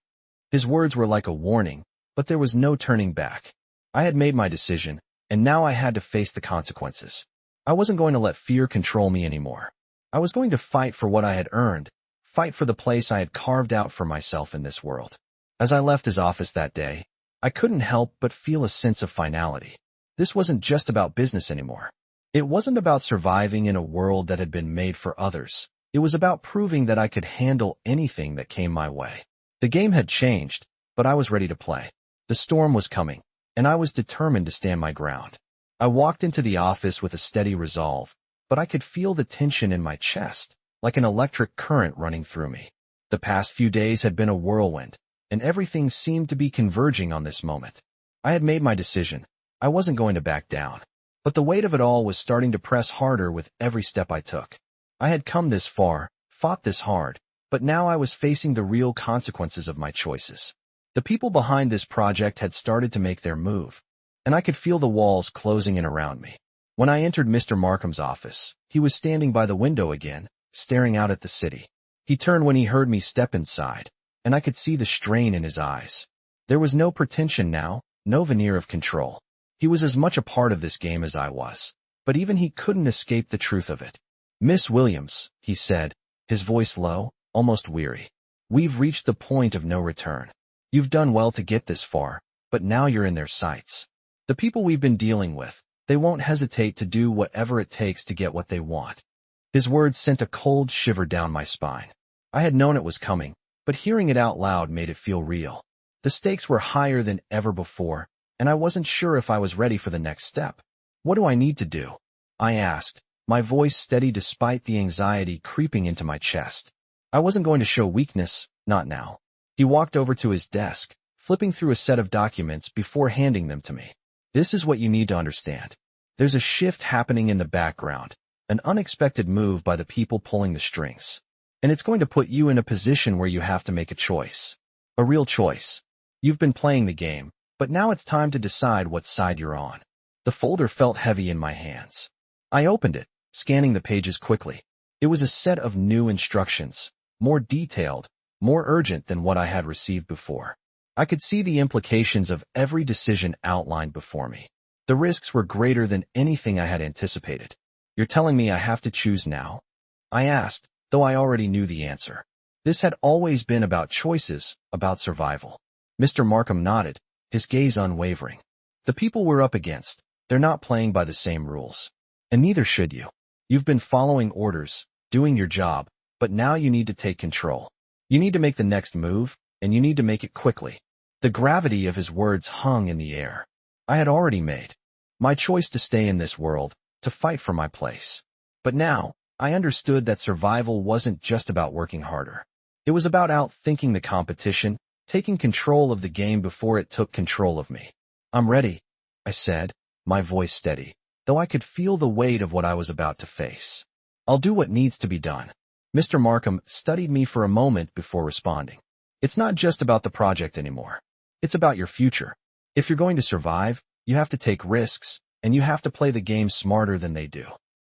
His words were like a warning, but there was no turning back. I had made my decision, and now I had to face the consequences. I wasn't going to let fear control me anymore. I was going to fight for what I had earned, fight for the place I had carved out for myself in this world. As I left his office that day, I couldn't help but feel a sense of finality. This wasn't just about business anymore. It wasn't about surviving in a world that had been made for others. It was about proving that I could handle anything that came my way. The game had changed, but I was ready to play. The storm was coming, and I was determined to stand my ground. I walked into the office with a steady resolve, but I could feel the tension in my chest, like an electric current running through me. The past few days had been a whirlwind, and everything seemed to be converging on this moment. I had made my decision. I wasn't going to back down. But the weight of it all was starting to press harder with every step I took. I had come this far, fought this hard, but now I was facing the real consequences of my choices. The people behind this project had started to make their move. and I could feel the walls closing in around me. When I entered Mr. Markham's office, he was standing by the window again, staring out at the city. He turned when he heard me step inside, and I could see the strain in his eyes. There was no pretension now, no veneer of control. He was as much a part of this game as I was, but even he couldn't escape the truth of it. "Miss Williams," he said, his voice low, almost weary. "We've reached the point of no return. You've done well to get this far, but now you're in their sights. The people we've been dealing with, they won't hesitate to do whatever it takes to get what they want." His words sent a cold shiver down my spine. I had known it was coming, but hearing it out loud made it feel real. The stakes were higher than ever before, and I wasn't sure if I was ready for the next step. "What do I need to do?" I asked, my voice steady despite the anxiety creeping into my chest. I wasn't going to show weakness, not now. He walked over to his desk, flipping through a set of documents before handing them to me. "This is what you need to understand. There's a shift happening in the background, an unexpected move by the people pulling the strings. And it's going to put you in a position where you have to make a choice. A real choice. You've been playing the game, but now it's time to decide what side you're on." The folder felt heavy in my hands. I opened it, scanning the pages quickly. It was a set of new instructions, more detailed, more urgent than what I had received before. I could see the implications of every decision outlined before me. The risks were greater than anything I had anticipated. "You're telling me I have to choose now?" I asked, though I already knew the answer. This had always been about choices, about survival. Mr. Markham nodded, his gaze unwavering. "The people we're up against, they're not playing by the same rules. And neither should you. You've been following orders, doing your job, but now you need to take control. You need to make the next move, and you need to make it quickly." The gravity of his words hung in the air. I had already made my choice to stay in this world, to fight for my place. But now, I understood that survival wasn't just about working harder. It was about outthinking the competition, taking control of the game before it took control of me. "I'm ready," I said, my voice steady, though I could feel the weight of what I was about to face. "I'll do what needs to be done." Mr. Markham studied me for a moment before responding. "It's not just about the project anymore. It's about your future. If you're going to survive, you have to take risks, and you have to play the game smarter than they do."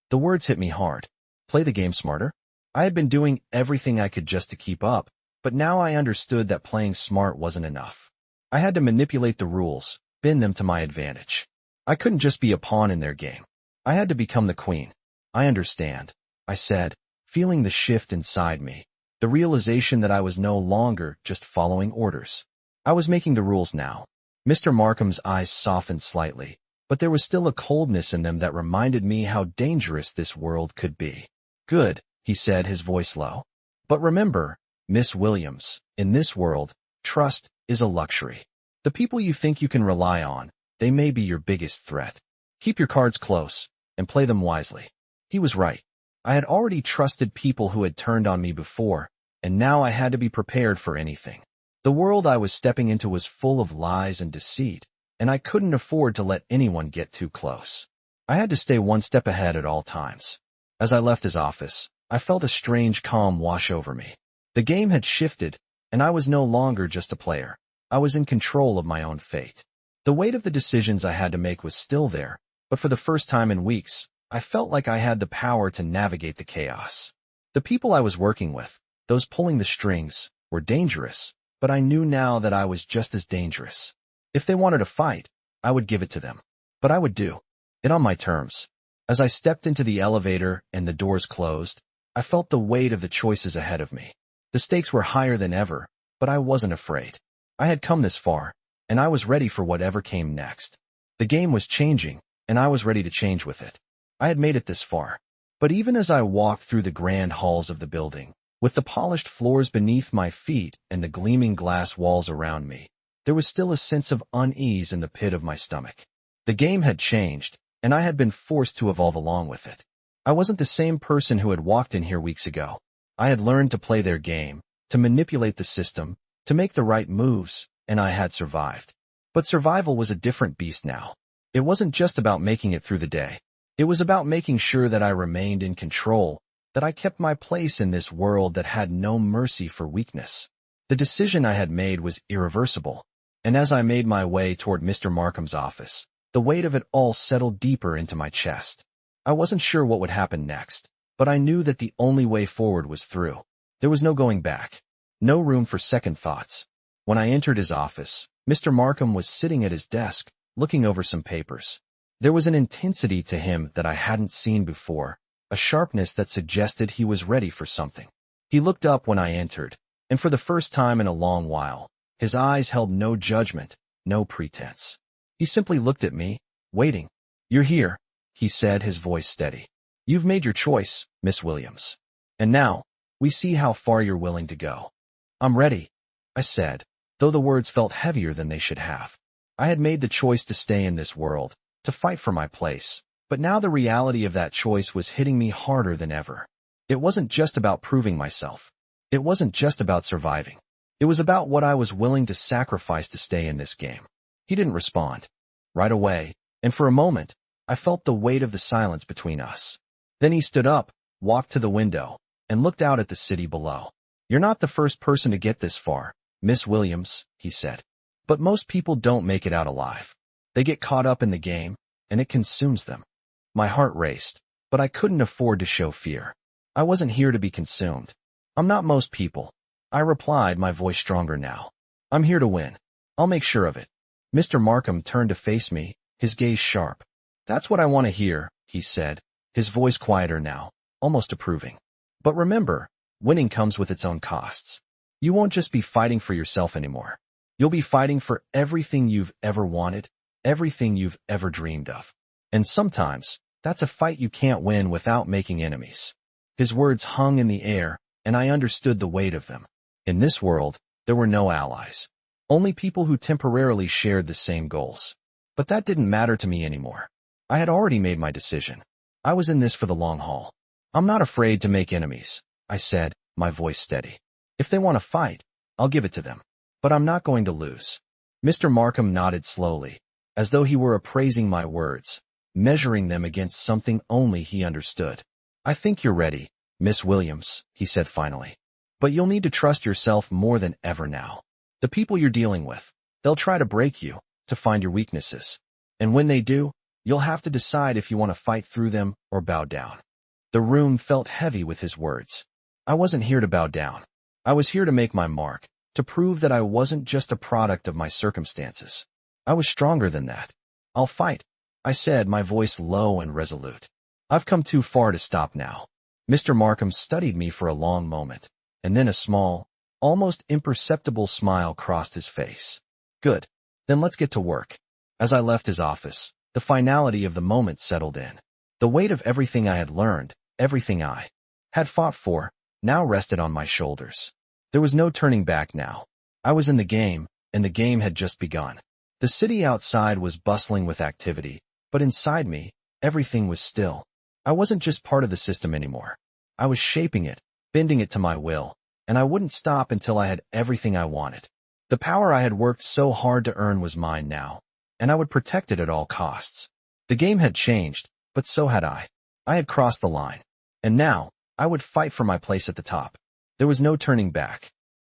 The words hit me hard. Play the game smarter? I had been doing everything I could just to keep up, but now I understood that playing smart wasn't enough. I had to manipulate the rules, bend them to my advantage. I couldn't just be a pawn in their game. I had to become the queen. "I understand," I said, feeling the shift inside me, the realization that I was no longer just following orders. I was making the rules now. Mr. Markham's eyes softened slightly, but there was still a coldness in them that reminded me how dangerous this world could be. "Good," he said, his voice low. "But remember, Miss Williams, in this world, trust is a luxury. The people you think you can rely on, they may be your biggest threat. Keep your cards close, and play them wisely." He was right. I had already trusted people who had turned on me before, and now I had to be prepared for anything. The world I was stepping into was full of lies and deceit, and I couldn't afford to let anyone get too close. I had to stay one step ahead at all times. As I left his office, I felt a strange calm wash over me. The game had shifted, and I was no longer just a player. I was in control of my own fate. The weight of the decisions I had to make was still there, but for the first time in weeks, I felt like I had the power to navigate the chaos. The people I was working with, those pulling the strings, were dangerous, but I knew now that I was just as dangerous. If they wanted a fight, I would give it to them. But I would do it on my terms. As I stepped into the elevator and the doors closed, I felt the weight of the choices ahead of me. The stakes were higher than ever, but I wasn't afraid. I had come this far, and I was ready for whatever came next. The game was changing, and I was ready to change with it. I had made it this far. But even as I walked through the grand halls of the building, with the polished floors beneath my feet and the gleaming glass walls around me, there was still a sense of unease in the pit of my stomach. The game had changed, and I had been forced to evolve along with it. I wasn't the same person who had walked in here weeks ago. I had learned to play their game, to manipulate the system, to make the right moves, and I had survived. But survival was a different beast now. It wasn't just about making it through the day. It was about making sure that I remained in control, that I kept my place in this world that had no mercy for weakness. The decision I had made was irreversible, and as I made my way toward Mr. Markham's office, The weight of it all settled deeper into my chest. I wasn't sure what would happen next, but I knew that the only way forward was through. There was no going back. No room for second thoughts. When I entered his office, Mr. Markham was sitting at his desk, looking over some papers. There was an intensity to him that I hadn't seen before, a sharpness that suggested he was ready for something. He looked up when I entered, and for the first time in a long while, his eyes held no judgment, no pretense. He simply looked at me, waiting. "You're here," he said, his voice steady. "You've made your choice, Miss Williams. And now, we see how far you're willing to go." "I'm ready," I said, though the words felt heavier than they should have. I had made the choice to stay in this world, to fight for my place, but now the reality of that choice was hitting me harder than ever. It wasn't just about proving myself. It wasn't just about surviving. It was about what I was willing to sacrifice to stay in this game. He didn't respond. Right away, and for a moment, I felt the weight of the silence between us. Then he stood up, walked to the window, and looked out at the city below. "You're not the first person to get this far, Miss Williams," he said. "But most people don't make it out alive. They get caught up in the game, and it consumes them." My heart raced, but I couldn't afford to show fear. I wasn't here to be consumed. "I'm not most people," I replied, my voice stronger now. "I'm here to win. I'll make sure of it." Mr. Markham turned to face me, his gaze sharp. "That's what I want to hear," he said, his voice quieter now, almost approving. "But remember, winning comes with its own costs. You won't just be fighting for yourself anymore. You'll be fighting for everything you've ever wanted, everything you've ever dreamed of. And sometimes, that's a fight you can't win without making enemies." His words hung in the air, and I understood the weight of them. In this world, there were no allies. Only people who temporarily shared the same goals. But that didn't matter to me anymore. I had already made my decision. I was in this for the long haul. "I'm not afraid to make enemies," I said, my voice steady. "If they want to fight, I'll give it to them. But I'm not going to lose." Mr. Markham nodded slowly, as though he were appraising my words, measuring them against something only he understood. "I think you're ready, Miss Williams," he said finally. "But you'll need to trust yourself more than ever now. The people you're dealing with, they'll try to break you, to find your weaknesses. And when they do, you'll have to decide if you want to fight through them or bow down." The room felt heavy with his words. I wasn't here to bow down. I was here to make my mark, to prove that I wasn't just a product of my circumstances. I was stronger than that. "I'll fight," I said, my voice low and resolute. "I've come too far to stop now." Mr. Markham studied me for a long moment, and then a small, almost imperceptible smile crossed his face. "Good. Then let's get to work." As I left his office, the finality of the moment settled in. The weight of everything I had learned, everything I had fought for, now rested on my shoulders. There was no turning back now. I was in the game, and the game had just begun. The city outside was bustling with activity, but inside me, everything was still. I wasn't just part of the system anymore. I was shaping it, bending it to my will, and I wouldn't stop until I had everything I wanted. The power I had worked so hard to earn was mine now, and I would protect it at all costs. The game had changed, but so had I. I had crossed the line, and now, I would fight for my place at the top. There was no turning back.